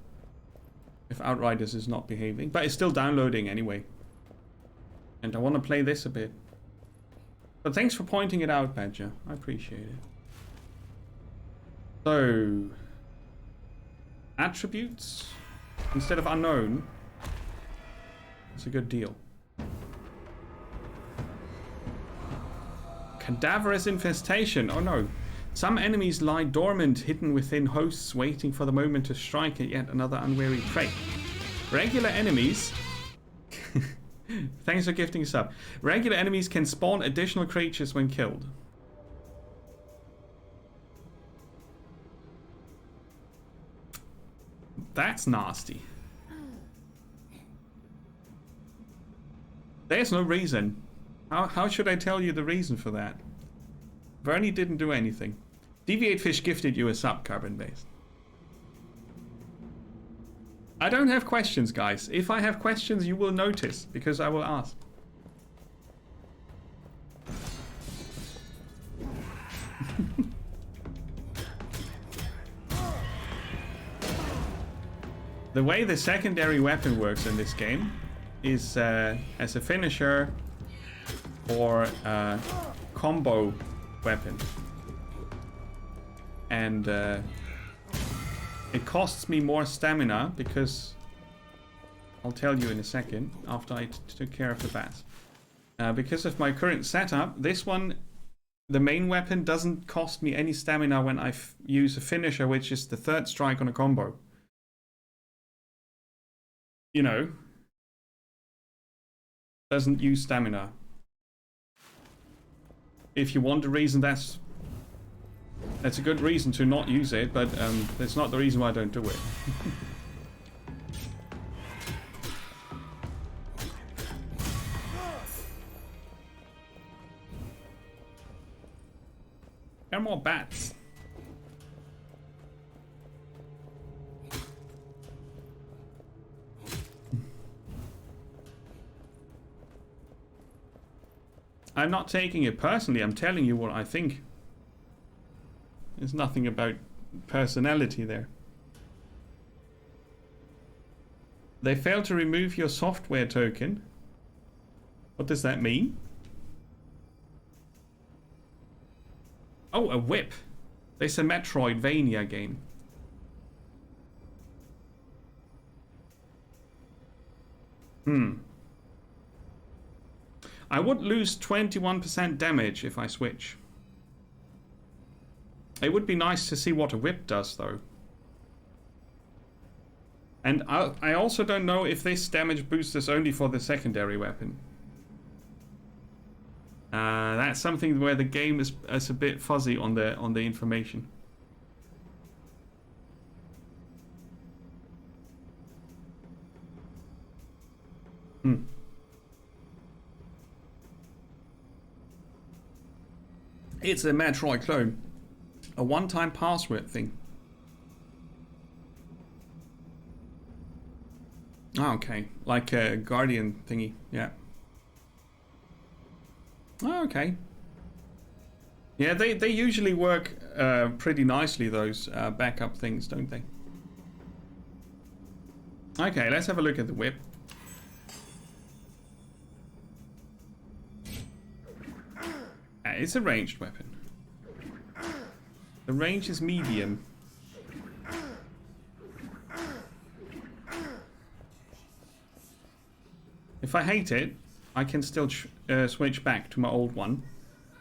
If Outriders is not behaving. But it's still downloading anyway. And I want to play this a bit. But thanks for pointing it out, Badger. I appreciate it. So... attributes instead of unknown. It's a good deal. Cadaverous infestation. Oh no. Some enemies lie dormant, hidden within hosts, waiting for the moment to strike at yet another unwary prey. Regular enemies... Thanks for gifting sub. Regular enemies can spawn additional creatures when killed. That's nasty. There's no reason. How should I tell you the reason for that? Vernie didn't do anything. Deviate Fish gifted you a sub, Carbon Based. I don't have questions, guys. If I have questions, you will notice, because I will ask. The way the secondary weapon works in this game is as a finisher or a combo weapon. And it costs me more stamina because... I'll tell you in a second, after I took care of the bats. Because of my current setup, this one, the main weapon, doesn't cost me any stamina when I use a finisher, which is the third strike on a combo. You know, doesn't use stamina. If you want a reason, that's a good reason to not use it, but that's not the reason why I don't do it. There are more bats. I'm not taking it personally, I'm telling you what I think. There's nothing about personality there. They failed to remove your software token. What does that mean? Oh, a whip. It's a Metroidvania game. I would lose 21% damage if I switch. It would be nice to see what a whip does, though. And I also don't know if this damage boost is only for the secondary weapon. That's something where the game is a bit fuzzy on the information. It's a Metroid clone. A one-time password thing. Oh, okay. Like a Guardian thingy. Yeah. Oh, okay. Yeah, they usually work pretty nicely, those backup things, don't they? Okay, let's have a look at the whip. It's a ranged weapon. The range is medium. If I hate it, I can still switch back to my old one,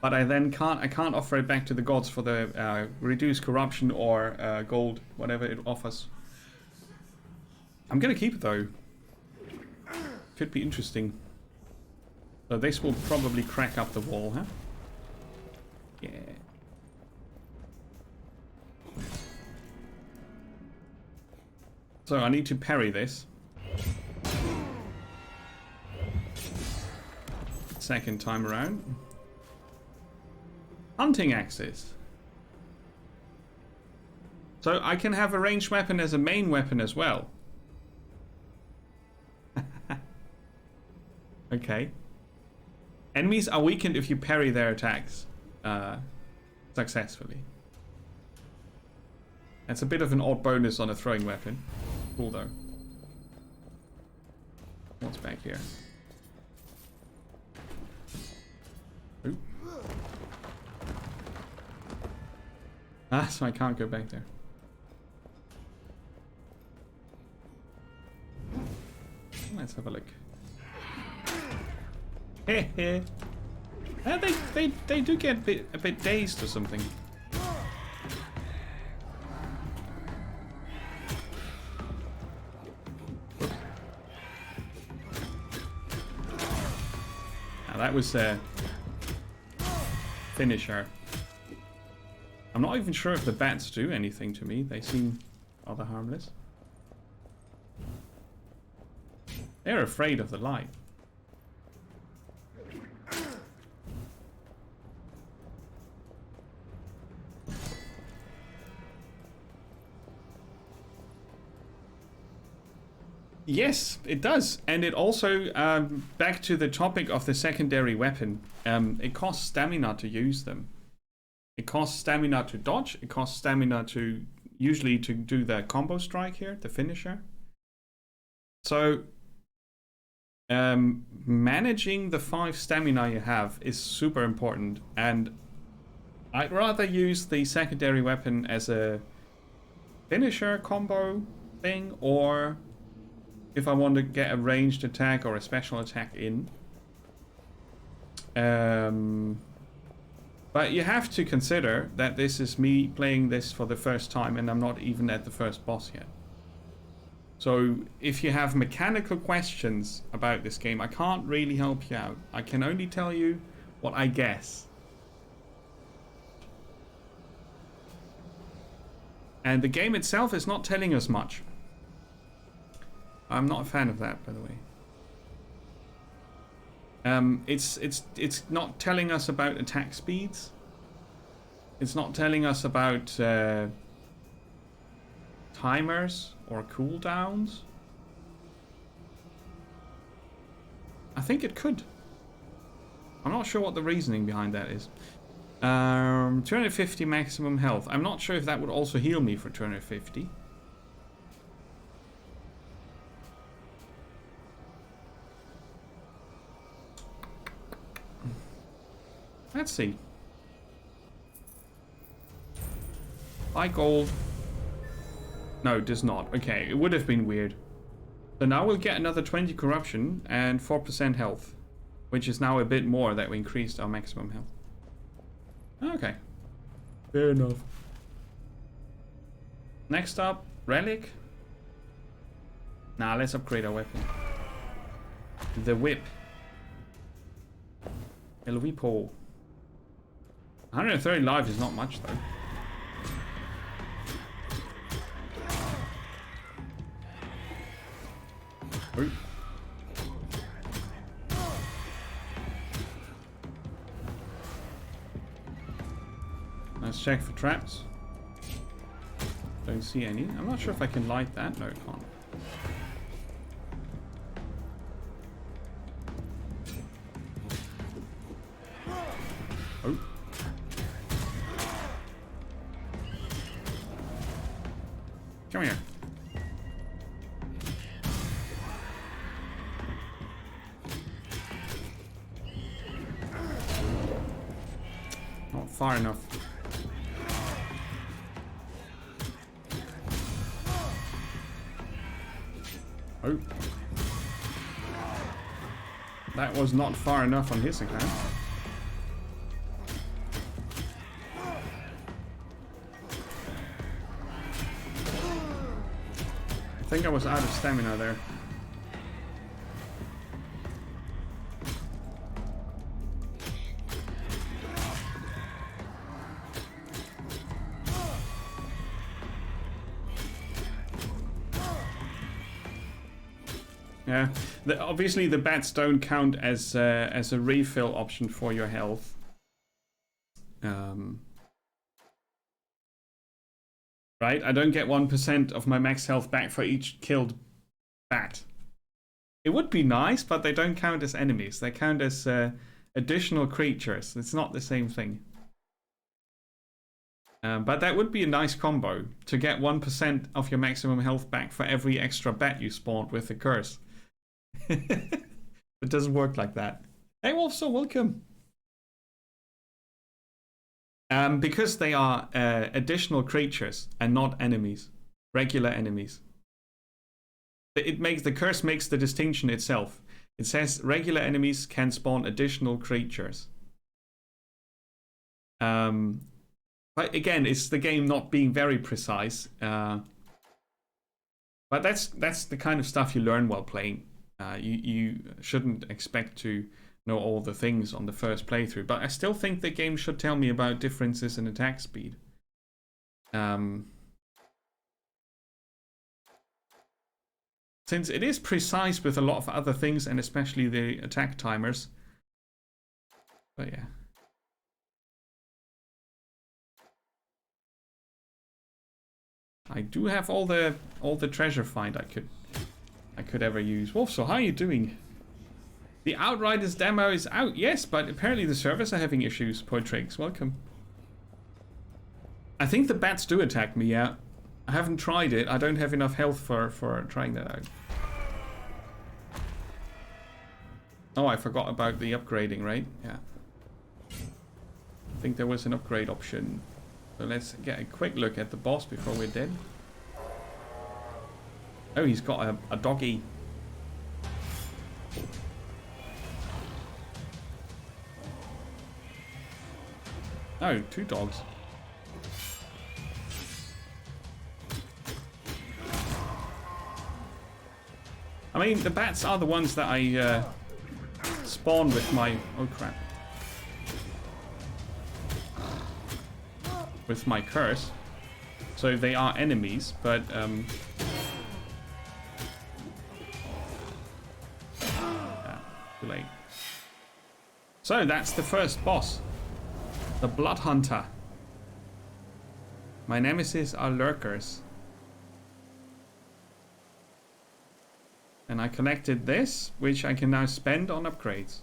but I can't offer it back to the gods for the reduced corruption or gold, whatever it offers. I'm gonna keep it though. Could be interesting. So this will probably crack up the wall, huh? Yeah. So I need to parry this. Second time around. Hunting axes. So I can have a ranged weapon as a main weapon as well. Okay. Enemies are weakened if you parry their attacks successfully. That's a bit of an odd bonus on a throwing weapon. Cool though. What's back here? Ooh. Ah, so I can't go back there. Let's have a look. Heh. They do get a bit dazed or something. Now that was finisher. I'm not even sure if the bats do anything to me. They seem rather harmless. They're afraid of the light. Yes, it does. And it also, back to the topic of the secondary weapon, it costs stamina to use them. It costs stamina to dodge, it costs stamina to, usually to do the combo strike here, the finisher. So, managing the 5 stamina you have is super important, and I'd rather use the secondary weapon as a finisher combo thing, or if I want to get a ranged attack or a special attack in. But you have to consider that this is me playing this for the first time and I'm not even at the first boss yet. So if you have mechanical questions about this game, I can't really help you out. I can only tell you what I guess. And the game itself is not telling us much. I'm not a fan of that, by the way. It's not telling us about attack speeds. It's not telling us about timers or cooldowns. I think it could. I'm not sure what the reasoning behind that is. 250 maximum health. I'm not sure if that would also heal me for 250. Let's see. Buy gold. No, it does not. Okay, it would have been weird. So now we'll get another 20 corruption and 4% health, which is now a bit more that we increased our maximum health. Okay. Fair enough. Next up, relic. Nah, let's upgrade our weapon. The whip. El Whipo. 130 lives is not much though. Ooh. Let's check for traps. Don't see any. I'm not sure if I can light that. No, I can't. Oh. Come here. Not far enough. Oh. That was not far enough on his account. I think I was out of stamina there. Yeah, obviously the bats don't count as a refill option for your health. Right, I don't get 1% of my max health back for each killed bat. It would be nice, but they don't count as enemies. They count as additional creatures. It's not the same thing. But that would be a nice combo, to get 1% of your maximum health back for every extra bat you spawned with the curse. It doesn't work like that. Hey Wolfso, welcome. Because they are additional creatures and not enemies, regular enemies. The curse makes the distinction itself. It says regular enemies can spawn additional creatures. But again, it's the game not being very precise. But that's the kind of stuff you learn while playing. You shouldn't expect to know all the things on the first playthrough, but I still think the game should tell me about differences in attack speed. Since it is precise with a lot of other things, and especially the attack timers. But yeah. I do have all the treasure find I could ever use. Wolf, so how are you doing? The Outriders demo is out, yes, but apparently the servers are having issues. Poitrix, welcome. I think the bats do attack me, yeah. I haven't tried it. I don't have enough health for trying that out. Oh, I forgot about the upgrading, right? Yeah. I think there was an upgrade option. So let's get a quick look at the boss before we're dead. Oh, he's got a doggy. Oh, 2 dogs. I mean, the bats are the ones that I spawn with my... Oh, crap. With my curse. So they are enemies, but... too late. So that's the first boss. The Blood Hunter. My nemesis are lurkers. And I collected this, which I can now spend on upgrades.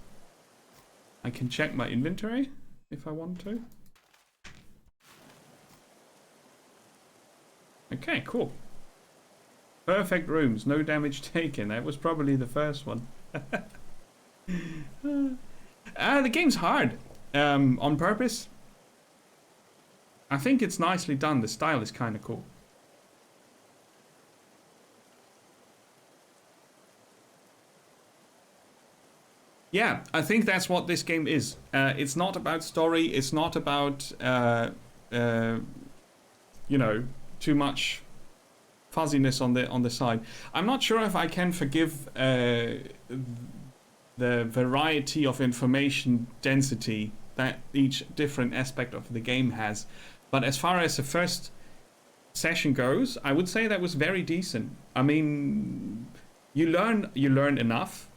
I can check my inventory if I want to. Okay, cool. Perfect rooms, no damage taken. That was probably the first one. The game's hard. On purpose. I think it's nicely done. The style is kind of cool. Yeah, I think that's what this game is. It's not about story. It's not about, you know, too much fuzziness on the side. I'm not sure if I can forgive the variety of information density that each different aspect of the game has. But as far as the first session goes, I would say that was very decent. I mean, you learn enough.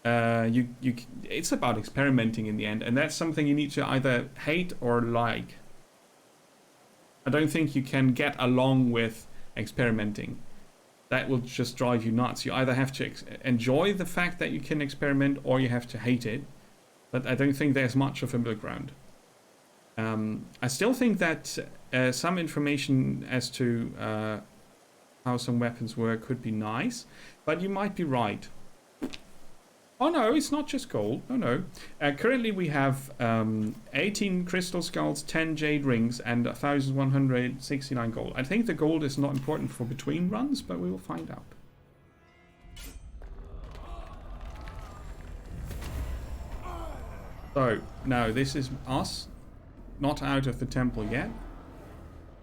It's about experimenting in the end, and that's something you need to either hate or like. I don't think you can get along with experimenting. That will just drive you nuts. You either have to enjoy the fact that you can experiment, or you have to hate it. But I don't think there's much of a middle ground. I still think that some information as to how some weapons work could be nice, but you might be right. Oh no, it's not just gold. Oh no. Currently we have 18 crystal skulls, 10 jade rings, and 1,169 gold. I think the gold is not important for between runs, but we will find out. So, now this is us, not out of the temple yet.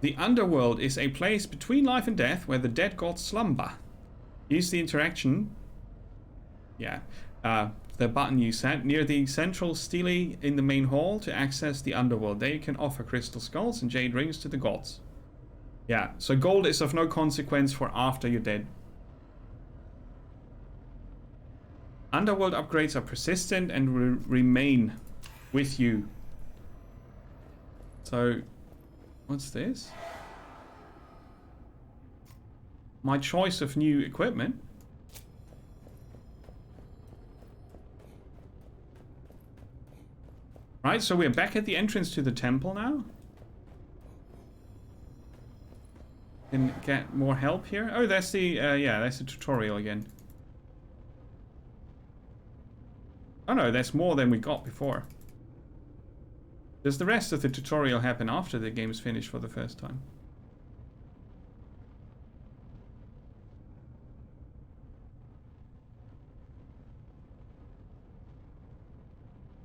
The underworld is a place between life and death where the dead gods slumber. Use the interaction... Yeah. The button you set near the central stele in the main hall to access the underworld. There you can offer crystal skulls and jade rings to the gods. Yeah, so gold is of no consequence for after you're dead. Underworld upgrades are persistent and remain with you. So, what's this? My choice of new equipment. Right, so we're back at the entrance to the temple now. Can get more help here. Oh, that's the, yeah, that's the tutorial again. Oh no, that's more than we got before. Does the rest of the tutorial happen after the game is finished for the first time?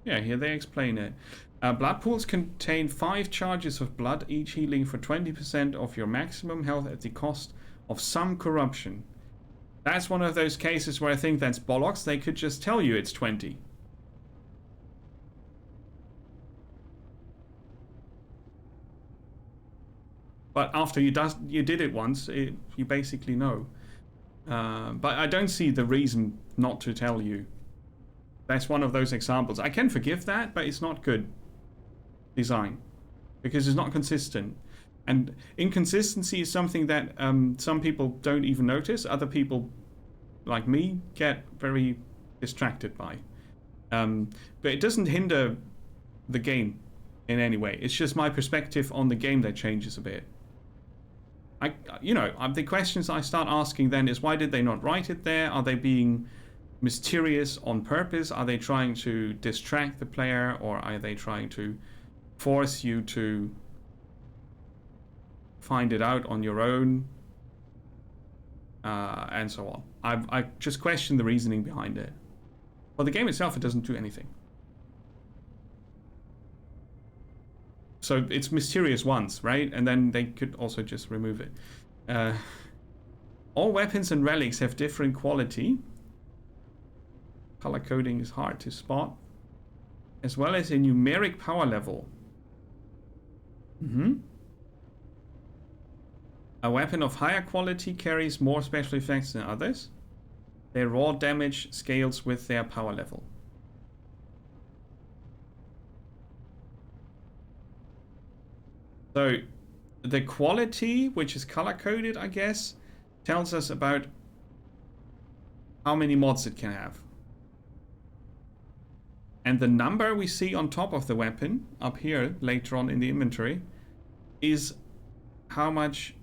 Yeah, here they explain it. Blood pools contain 5 charges of blood, each healing for 20% of your maximum health at the cost of some corruption. That's one of those cases where I think that's bollocks. They could just tell you it's 20. But after you did it once, you basically know. But I don't see the reason not to tell you. That's one of those examples. I can forgive that, but it's not good design because it's not consistent. And inconsistency is something that some people don't even notice. Other people, like me, get very distracted by. But it doesn't hinder the game in any way. It's just my perspective on the game that changes a bit. The questions I start asking then is, why did they not write it there? Are they being mysterious on purpose? Are they trying to distract the player, or are they trying to force you to find it out on your own? And so on. I just question the reasoning behind it. For the game itself, it doesn't do anything. So it's mysterious once, right? And then they could also just remove it. All weapons and relics have different quality. Color coding is hard to spot. As well as a numeric power level. A weapon of higher quality carries more special effects than others. Their raw damage scales with their power level. So The quality, which is color-coded, I guess, tells us about how many mods it can have. And the number we see on top of the weapon, up here, later on in the inventory, is how much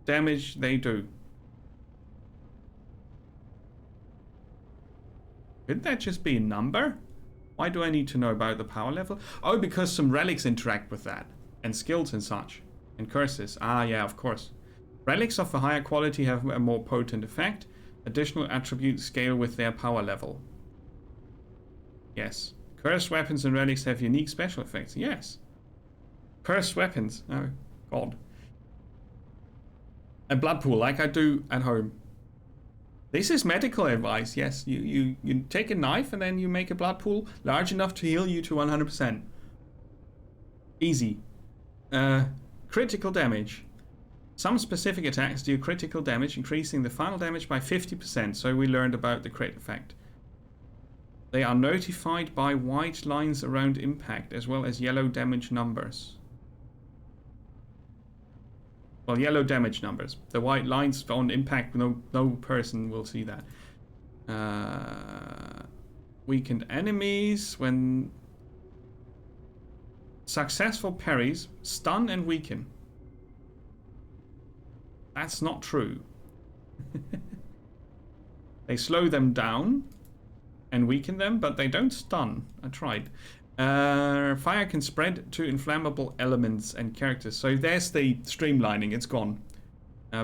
damage they do. Couldn't that just be a number? Why do I need to know about the power level? Oh, because some relics interact with that. And skills and such. And curses. Ah, yeah, of course. Relics of a higher quality have a more potent effect. Additional attributes scale with their power level. Yes. Cursed weapons and relics have unique special effects. Yes. Cursed weapons. Oh, God. A blood pool, like I do at home. This is medical advice. Yes, you take a knife and then you make a blood pool large enough to heal you to 100%. Easy. Critical damage. Some specific attacks do critical damage, increasing the final damage by 50%, so we learned about the crit effect. They are notified by white lines around impact, as well as yellow damage numbers. Well, yellow damage numbers. The white lines on impact, no person will see that. Weakened enemies. When successful parries stun and weaken. That's not true. They slow them down and weaken them, but they don't stun. I tried. Fire can spread to inflammable elements and characters. So there's the streamlining. It's gone.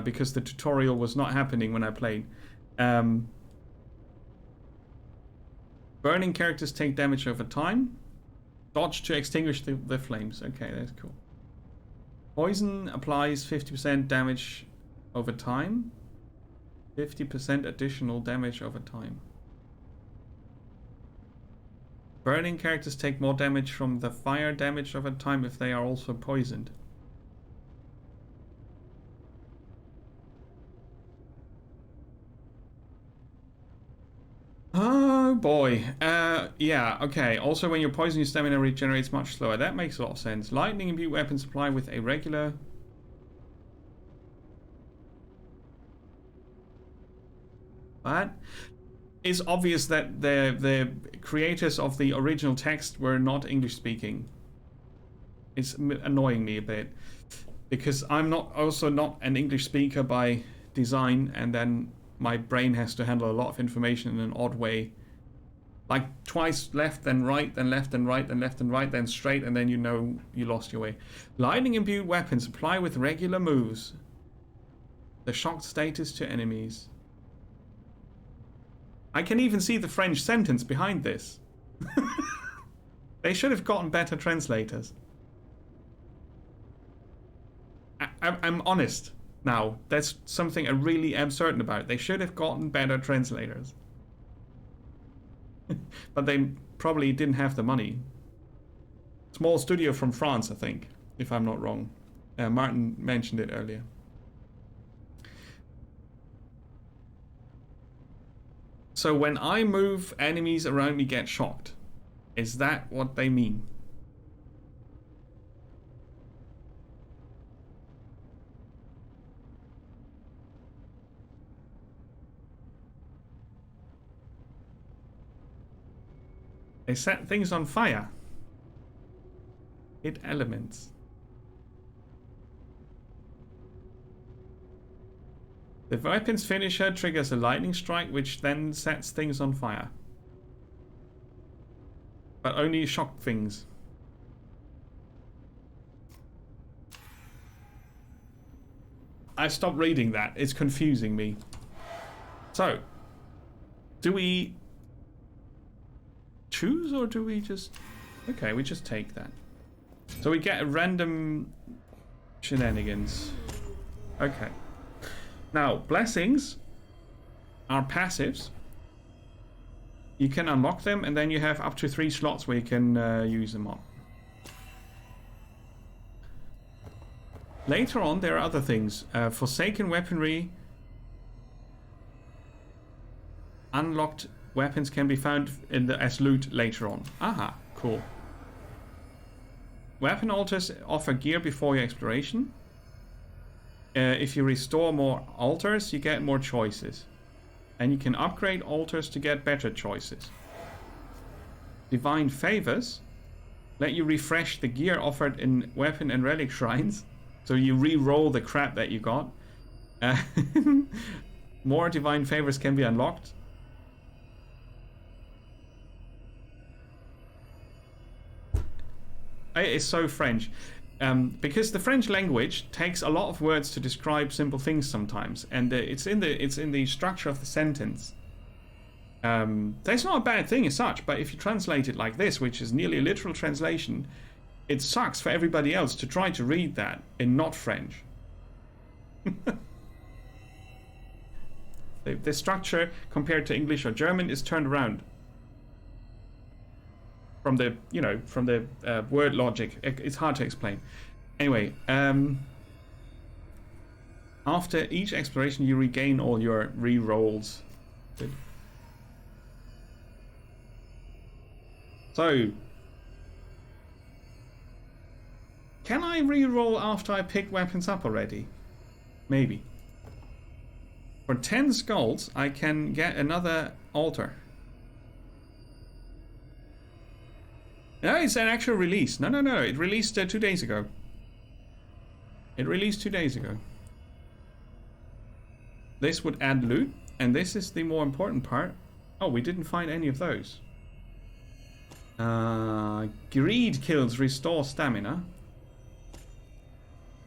Because the tutorial was not happening when I played. Burning characters take damage over time. Dodge to extinguish the flames. Okay, that's cool. Poison applies 50% damage over time. 50% additional damage over time. Burning characters take more damage from the fire damage over time if they are also poisoned. Oh boy. Yeah, okay. Also, when you're poisoned, your stamina regenerates much slower. That makes a lot of sense. Lightning imbued weapons supply with a regular... What? It's obvious that the creators of the original text were not English speaking. It's annoying me a bit. Because I'm also not an English speaker by design, and then my brain has to handle a lot of information in an odd way. Like twice left, then right, then left and right, then left and right, then straight, and then you know you lost your way. Lightning imbued weapons apply with regular moves. The shocked status to enemies. I can even see the French sentence behind this. They should have gotten better translators. I'm honest now. That's something I really am certain about. They should have gotten better translators. But they probably didn't have the money. Small studio from France, I think, if I'm not wrong. Martin mentioned it earlier. So when I move, enemies around me get shocked. Is that what they mean? They set things on fire. Hit elements. The weapon's finisher triggers a lightning strike, which then sets things on fire. But only shock things. I stopped reading that. It's confusing me. So, do we choose or do we just... Okay, we just take that. So we get a random shenanigans. Okay. Now, blessings are passives. You can unlock them, and then you have up to 3 slots where you can use them on. Later on, there are other things. Forsaken weaponry. Unlocked weapons can be found as loot later on. Aha, cool. Weapon altars offer gear before your exploration. if you restore more altars, you get more choices. And you can upgrade altars to get better choices. Divine favors let you refresh the gear offered in weapon and relic shrines. So you re-roll the crap that you got. More divine favors can be unlocked. It's so French. Because the French language takes a lot of words to describe simple things sometimes, and it's in the structure of the sentence. That's not a bad thing as such, but if you translate it like this, which is nearly a literal translation, it sucks for everybody else to try to read that in not French. The structure compared to English or German is turned around. From the word logic, it's hard to explain. Anyway, after each exploration, you regain all your re-rolls. Good. So, can I re-roll after I pick weapons up already? Maybe. For 10 skulls, I can get another altar. No, it's an actual release. No. It released 2 days ago. This would add loot, and this is the more important part. Oh, we didn't find any of those. Greed kills restore stamina.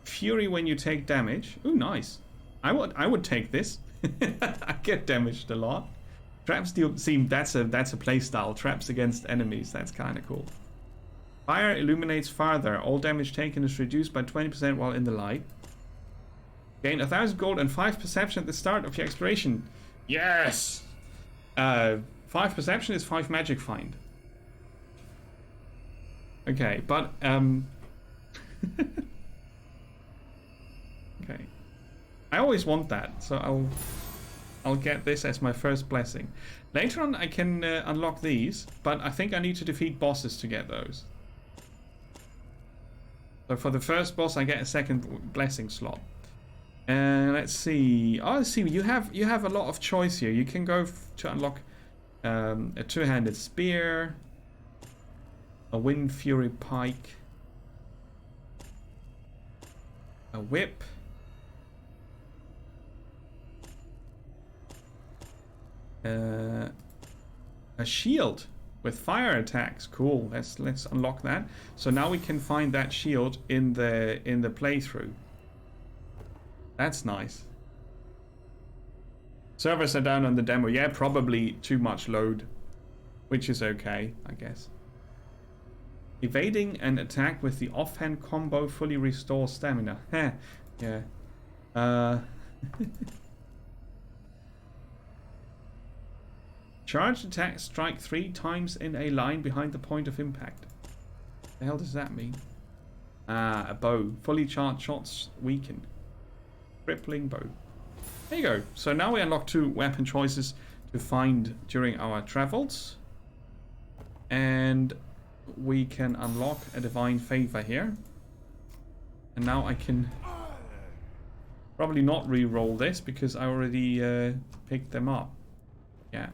Fury when you take damage. Ooh, nice. I would take this. I get damaged a lot. Traps deal seem that's a playstyle. Traps against enemies. That's kind of cool. Fire illuminates farther. All damage taken is reduced by 20% while in the light. Gain 1,000 gold and 5 perception at the start of your exploration. Yes! 5 perception is 5 magic find. Okay, but okay. I always want that, so I'll get this as my first blessing. Later on I can unlock these, but I think I need to defeat bosses to get those. So for the first boss, I get a second blessing slot. And let's see. Oh, let's see. You have a lot of choice here. You can go to unlock a two-handed spear, a wind fury pike, a whip, a shield with fire attacks. Cool. Let's unlock that. So now we can find that shield in the playthrough. That's nice. Servers are down on the demo. Yeah, probably too much load, which is okay, I guess. Evading an attack with the offhand combo fully restores stamina. Heh. Yeah. Charged attack, strike 3 times in a line behind the point of impact. What the hell does that mean? Ah, a bow. Fully charged shots weaken. Crippling bow. There you go. So now we unlock 2 weapon choices to find during our travels. And we can unlock a divine favor here. And now I can probably not re-roll this because I already picked them up. Yeah.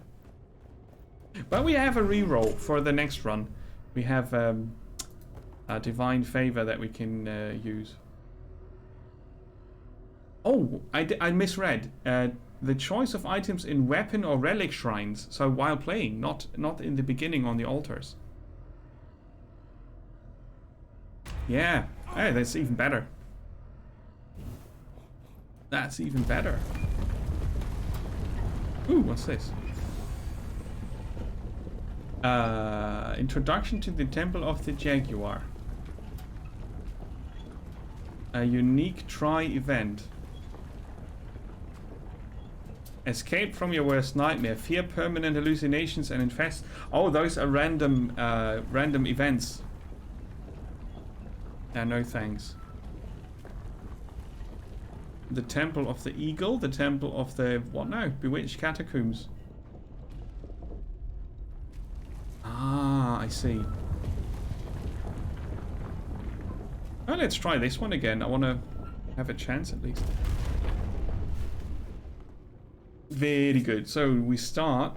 But we have a re-roll for the next run. We have a divine favor that we can use. Oh, I misread. The choice of items in weapon or relic shrines. So while playing, not in the beginning on the altars. Yeah, hey, that's even better. That's even better. Ooh, what's this? Introduction to the Temple of the Jaguar. A unique try event. Escape from your worst nightmare. Fear permanent hallucinations and infest. Oh, those are random events. No thanks. The Temple of the Eagle. The Temple of the... what now? Bewitched Catacombs. Ah, I see. Oh, let's try this one again. I want to have a chance at least. Very good. So we start.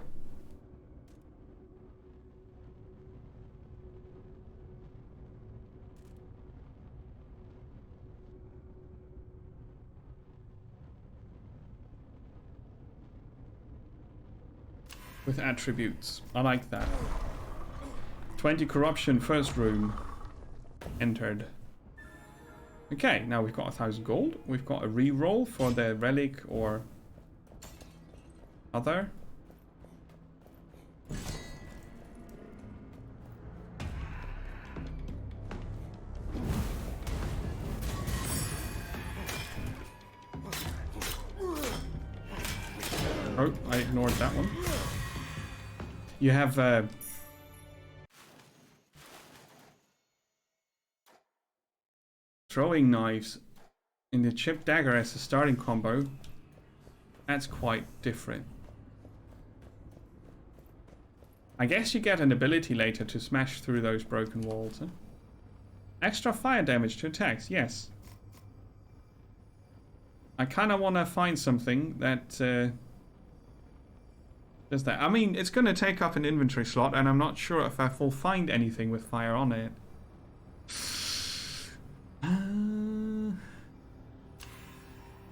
With attributes. I like that. 20 corruption, first room. Entered. Okay, now we've got 1,000 gold. We've got a re-roll for the relic or other. Oh, I ignored that one. You have throwing knives in the chip dagger as a starting combo. That's quite different. I guess you get an ability later to smash through those broken walls. Huh? Extra fire damage to attacks, yes. I kind of want to find something that does that. I mean, it's going to take up an inventory slot, and I'm not sure if I will find anything with fire on it.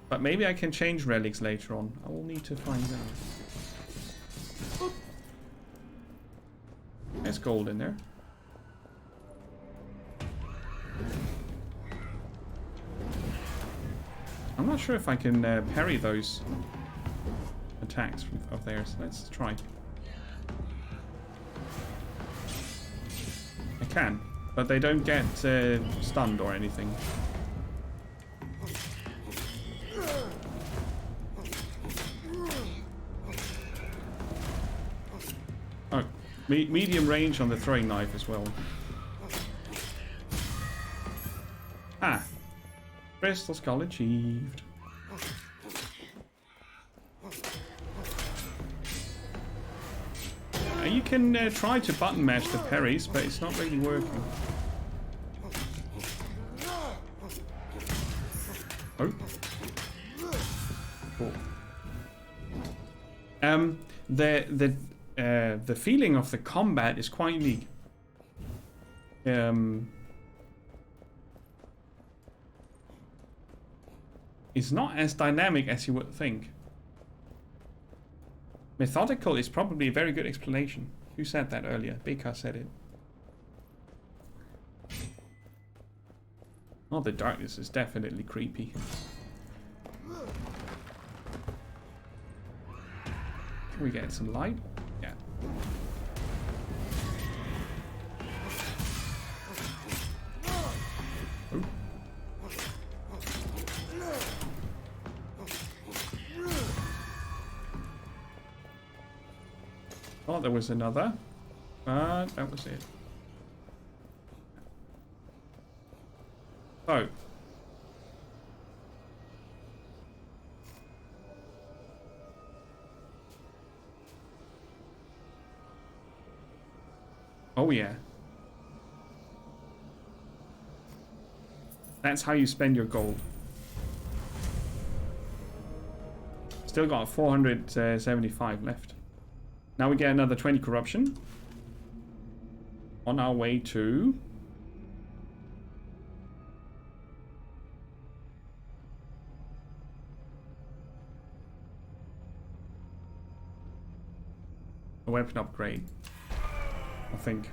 But maybe I can change relics later on. I will need to find out. There's gold in there. I'm not sure if I can parry those attacks of theirs. Let's try. I can, but they don't get stunned or anything. Oh, medium range on the throwing knife as well. Ah, Crystal Skull achieved. You can try to button mash the parries, but it's not really working. Oh. Cool. The feeling of the combat is quite unique. It's not as dynamic as you would think. Methodical is probably a very good explanation. Who said that earlier? Beka said it. Oh, the darkness is definitely creepy. Can we get some light? Yeah. Ooh. Oh, there was another. That was it. Oh. Oh, yeah. That's how you spend your gold. Still got 475 left. Now we get another 20 corruption. On our way to... a weapon upgrade, I think.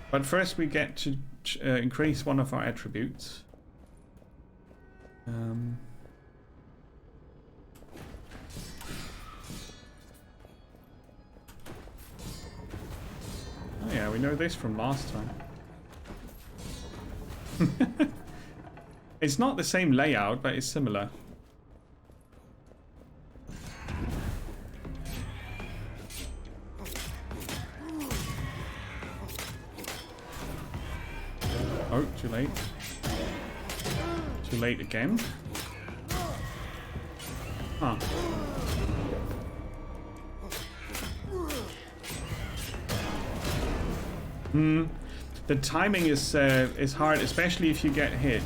But first we get to increase one of our attributes. Oh yeah, we know this from last time. It's not the same layout, but it's similar. Oh, too late. Too late again. Huh. The timing is hard, especially if you get hit.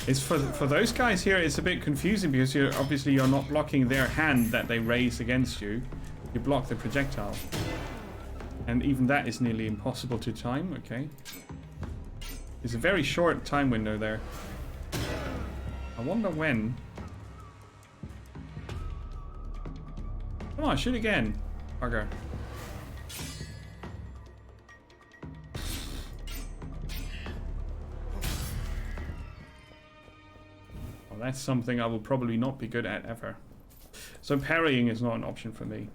It's for those guys here, it's a bit confusing because you're not blocking their hand that they raise against you. You block the projectile. And even that is nearly impossible to time. Okay. It's a very short time window there. I wonder when. Come on, shoot again. Bugger. Well, that's something I will probably not be good at ever. So parrying is not an option for me.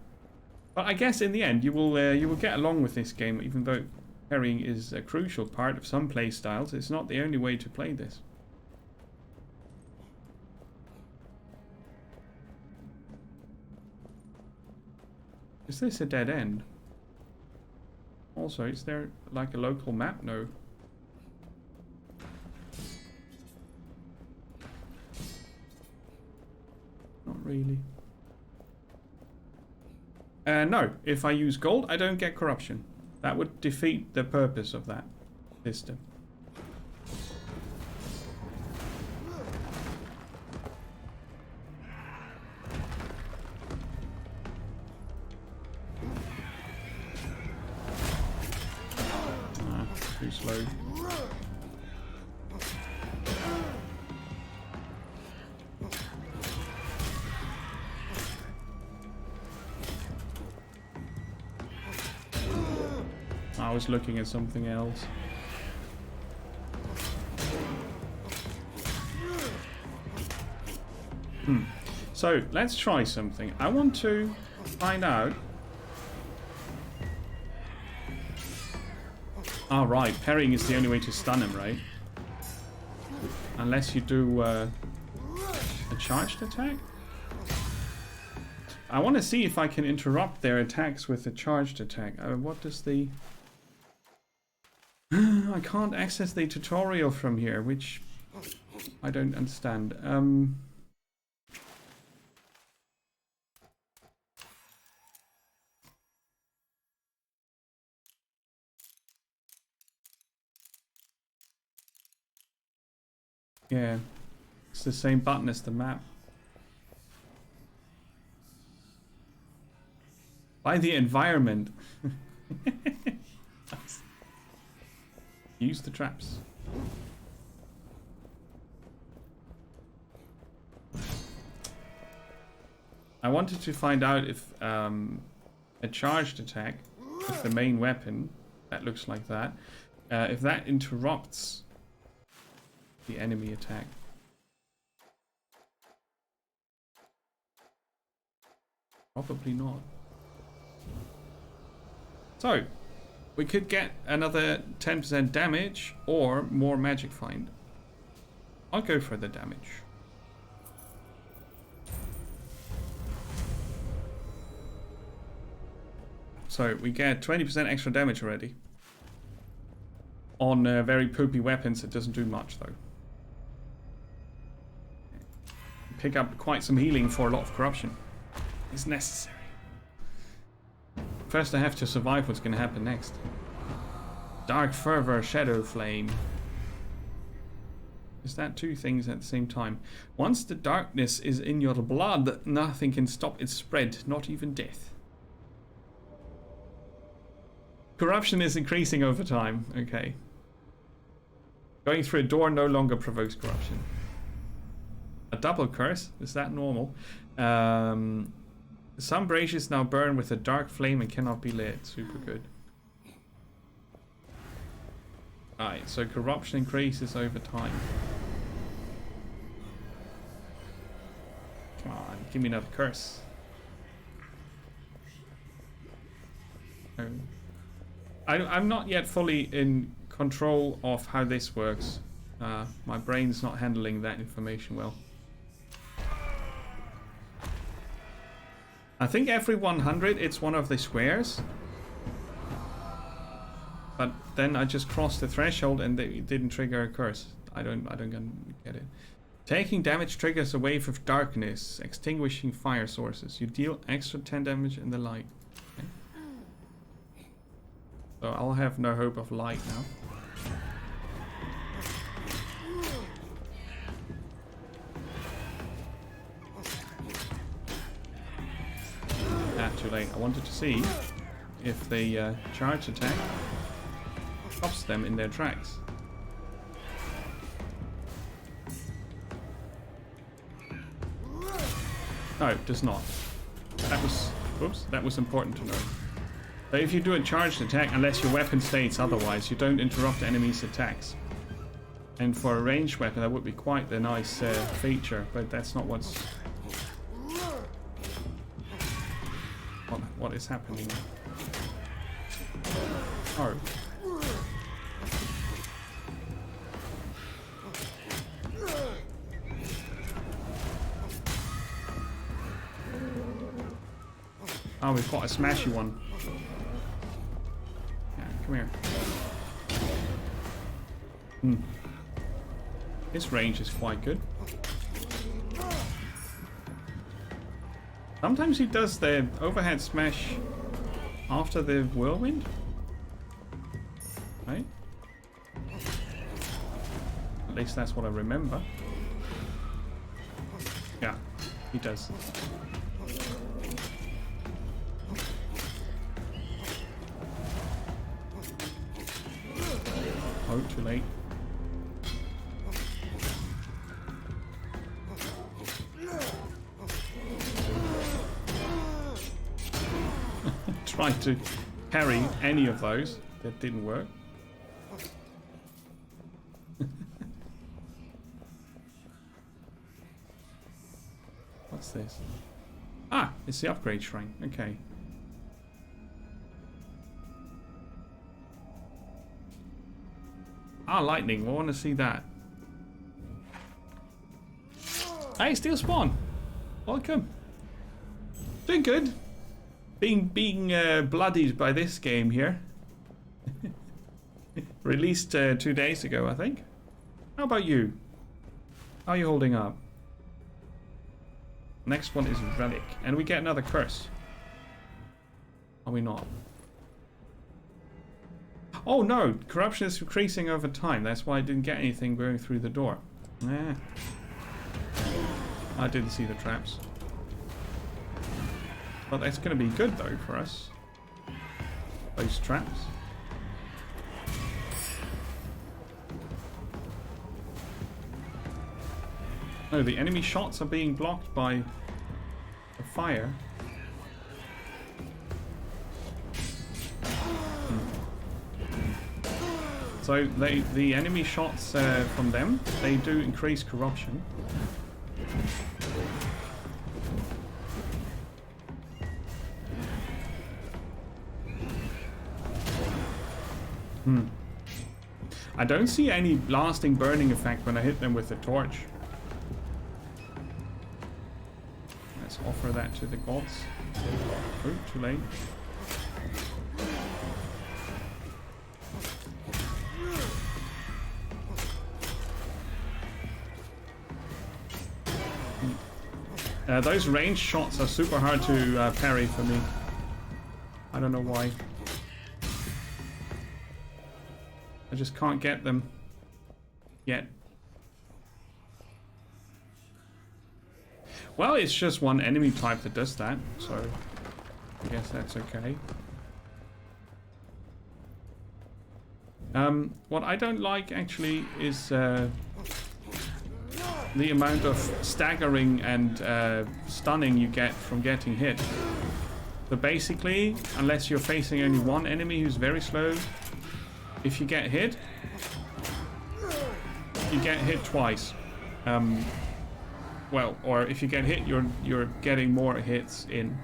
But I guess in the end you will get along with this game, even though parrying is a crucial part of some play styles. It's not the only way to play this. Is this a dead end? Also, is there like a local map? No. Not really. No, if I use gold, I don't get corruption. That would defeat the purpose of that system. Too slow. I was looking at something else. So let's try something. I want to find out. Oh, right. Parrying is the only way to stun him, right? Unless you do a charged attack. I want to see if I can interrupt their attacks with a charged attack. What does the... I can't access the tutorial from here, which I don't understand. Yeah, it's the same button as the map. By the environment. Use the traps. I wanted to find out if a charged attack with the main weapon, that looks like that, if that interrupts the enemy attack. Probably not. So, we could get another 10% damage or more magic find. I'll go for the damage. So we get 20% extra damage already. On very poopy weapons, it doesn't do much though. Pick up quite some healing for a lot of corruption. It's necessary. First I have to survive what's going to happen next. Dark Fervor, Shadow Flame. Is that two things at the same time? Once the darkness is in your blood, nothing can stop its spread, not even death. Corruption is increasing over time. Okay. Going through a door no longer provokes corruption. A double curse? Is that normal? Some braziers now burn with a dark flame and cannot be lit. Super good. Alright, so corruption increases over time. Come on, give me another curse. Oh. I'm not yet fully in control of how this works. My brain's not handling that information well. I think every 100 it's one of the squares. But then I just crossed the threshold and it didn't trigger a curse. I don't get it. Taking damage triggers a wave of darkness, extinguishing fire sources. You deal extra 10 damage in the light. Okay. So I'll have no hope of light now. too late. I wanted to see if the charge attack stops them in their tracks. No, it does not. That was, oops, that was important to know. So if you do a charged attack, unless your weapon states otherwise, you don't interrupt enemies' attacks. And for a ranged weapon, that would be quite a nice feature, but that's not what is happening. Oh. Oh, we've got a smashy one. Yeah, come here. His range is quite good. Sometimes he does the overhead smash after the whirlwind. Right? At least that's what I remember. Yeah, he does. Oh, too late. Tried to parry any of those. That didn't work. What's this? Ah, it's the upgrade shrine. Okay. Ah, lightning. I want to see that. Hey, Steel Spawn. Welcome. Doing good. Being bloodied by this game here. Released 2 days ago, I think. How about you? How are you holding up? Next one is Relic. And we get another curse. Are we not? Oh no! Corruption is increasing over time. That's why I didn't get anything going through the door. Nah. I didn't see the traps. But that's going to be good though for us. Those traps. No, the enemy shots are being blocked by the fire. So the enemy shots from them, they do increase corruption. I don't see any lasting burning effect when I hit them with the torch. Let's offer that to the gods. Oh, too late. Those ranged shots are super hard to parry for me. I don't know why. I just can't get them yet. Well, it's just one enemy type that does that, so I guess that's okay. What I don't like actually is the amount of staggering and stunning you get from getting hit. So basically, unless you're facing only one enemy who's very slow, if you get hit, you get hit twice. Well, or if you get hit, you're getting more hits in.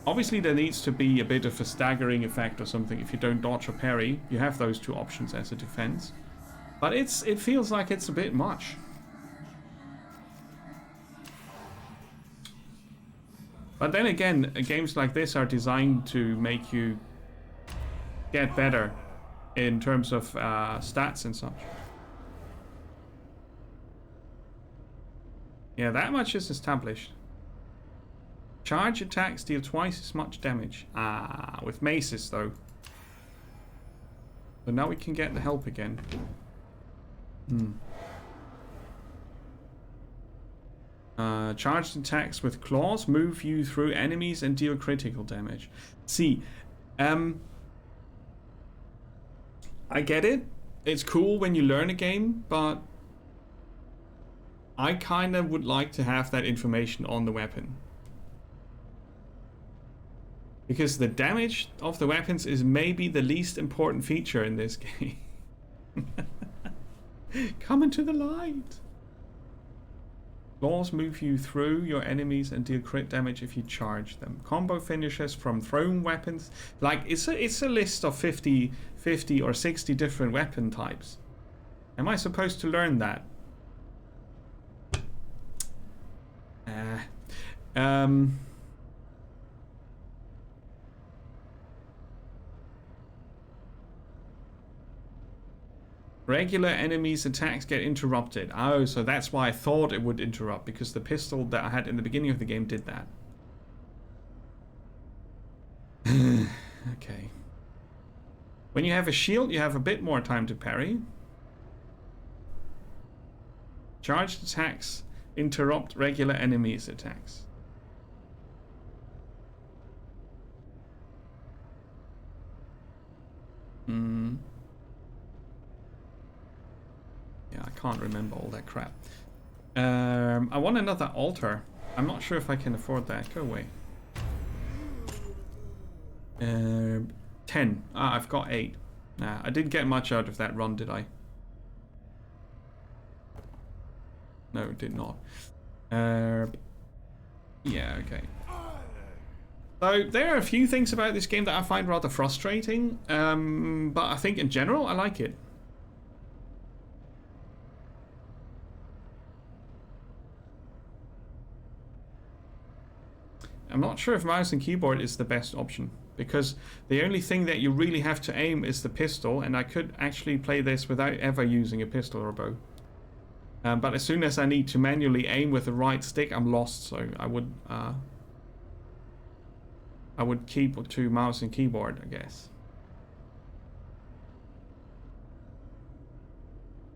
Obviously, there needs to be a bit of a staggering effect or something. If you don't dodge or parry, you have those two options as a defense. But it feels like it's a bit much. But then again, games like this are designed to make you get better in terms of stats and such. Yeah, that much is established. Charge attacks deal twice as much damage. Ah, with maces though. So now we can get the help again. Charged attacks with claws move you through enemies and deal critical damage. See, I get it. It's cool when you learn a game, but I kind of would like to have that information on the weapon. Because the damage of the weapons is maybe the least important feature in this game. Come into the light. Claws move you through your enemies and deal crit damage if you charge them. Combo finishes from thrown weapons. Like, it's a list of 50 or 60 different weapon types. Am I supposed to learn that? Regular enemies' attacks get interrupted. Oh, so that's why I thought it would interrupt, because the pistol that I had in the beginning of the game did that. Okay. When you have a shield, you have a bit more time to parry. Charged attacks interrupt regular enemies' attacks. Yeah, I can't remember all that crap. I want another altar. I'm not sure if I can afford that. Go away. 10. I've got 8. Nah, I didn't get much out of that run, did I? No, it did not. Yeah, okay. So there are a few things about this game that I find rather frustrating, but I think in general I like it. I'm not sure if mouse and keyboard is the best option, because the only thing that you really have to aim is the pistol, and I could actually play this without ever using a pistol or a bow. But as soon as I need to manually aim with the right stick, I'm lost, so I would keep to mouse and keyboard, I guess.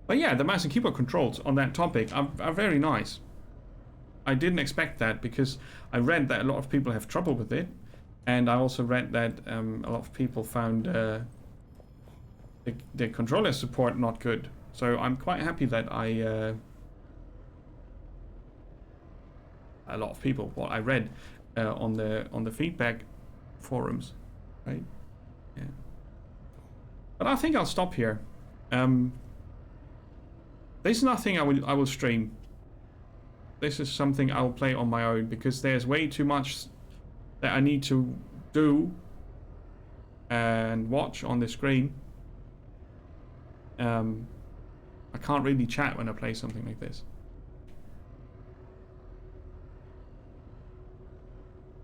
But yeah, the mouse and keyboard controls on that topic are very nice. I didn't expect that, because I read that a lot of people have trouble with it, and I also read that a lot of people found the controller support not good. So I'm quite happy that a lot of people, what I read on the feedback forums, right? Yeah. But I think I'll stop here. There's nothing I will stream. This is something I'll play on my own, because there's way too much that I need to do and watch on the screen. I can't really chat when I play something like this.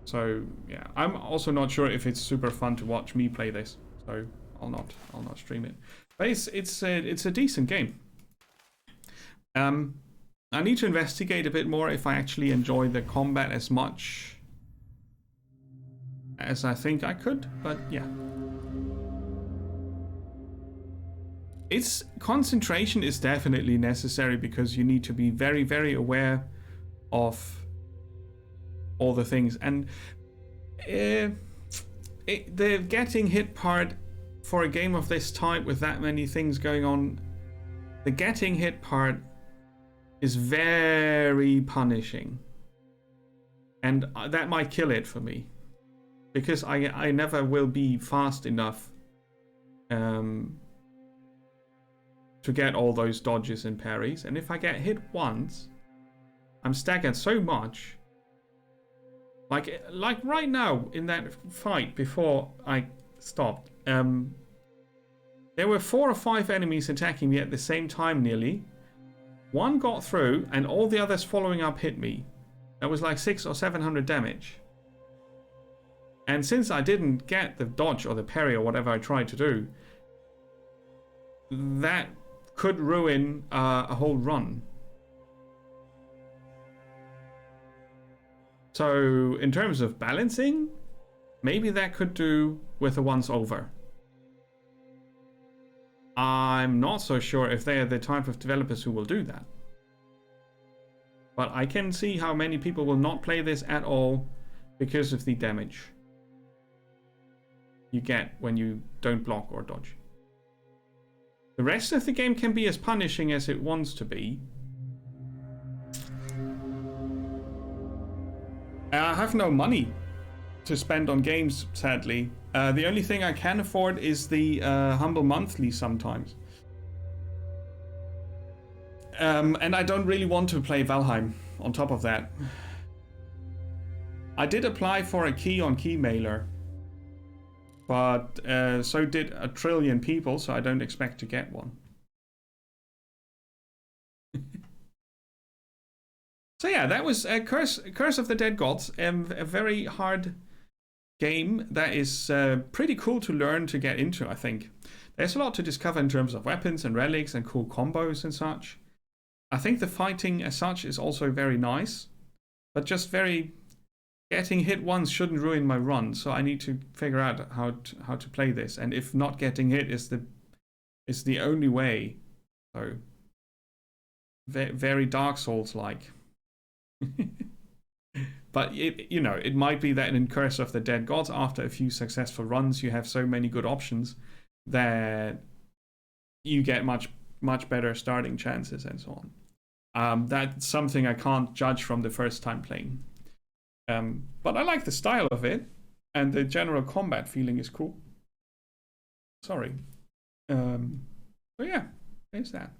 So yeah, I'm also not sure if it's super fun to watch me play this, so I'll not stream it. But it's a decent game. I need to investigate a bit more if I actually enjoy the combat as much as I think I could, but yeah. Its concentration is definitely necessary, because you need to be very, very aware of all the things. And the getting hit part for a game of this type with that many things going on, the getting hit part is very punishing, and that might kill it for me, because I never will be fast enough to get all those dodges and parries. And if I get hit once, I'm staggered so much. Like right now in that fight before I stopped, there were 4 or 5 enemies attacking me at the same time nearly. One got through, and all the others following up hit me. That was like 600 or 700 damage. And since I didn't get the dodge or the parry or whatever I tried to do, that could ruin a whole run. So in terms of balancing, maybe that could do with a once over. I'm not so sure if they are the type of developers who will do that. But I can see how many people will not play this at all because of the damage you get when you don't block or dodge. The rest of the game can be as punishing as it wants to be. I have no money to spend on games, sadly. The only thing I can afford is the Humble Monthly sometimes. And I don't really want to play Valheim on top of that. I did apply for a key on Keymailer, but so did 1 trillion people, so I don't expect to get one. So yeah, that was Curse of the Dead Gods, a very hard game that is pretty cool to learn to get into, I think. There's a lot to discover in terms of weapons and relics and cool combos and such. I think the fighting as such is also very nice, but just getting hit once shouldn't ruin my run, so I need to figure out how to play this, and if not getting hit is the only way. So very Dark Souls like. But it might be that in Curse of the Dead Gods, after a few successful runs, you have so many good options that you get much better starting chances and so on. That's something I can't judge from the first time playing. But I like the style of it, and the general combat feeling is cool. Sorry. So yeah, there's that.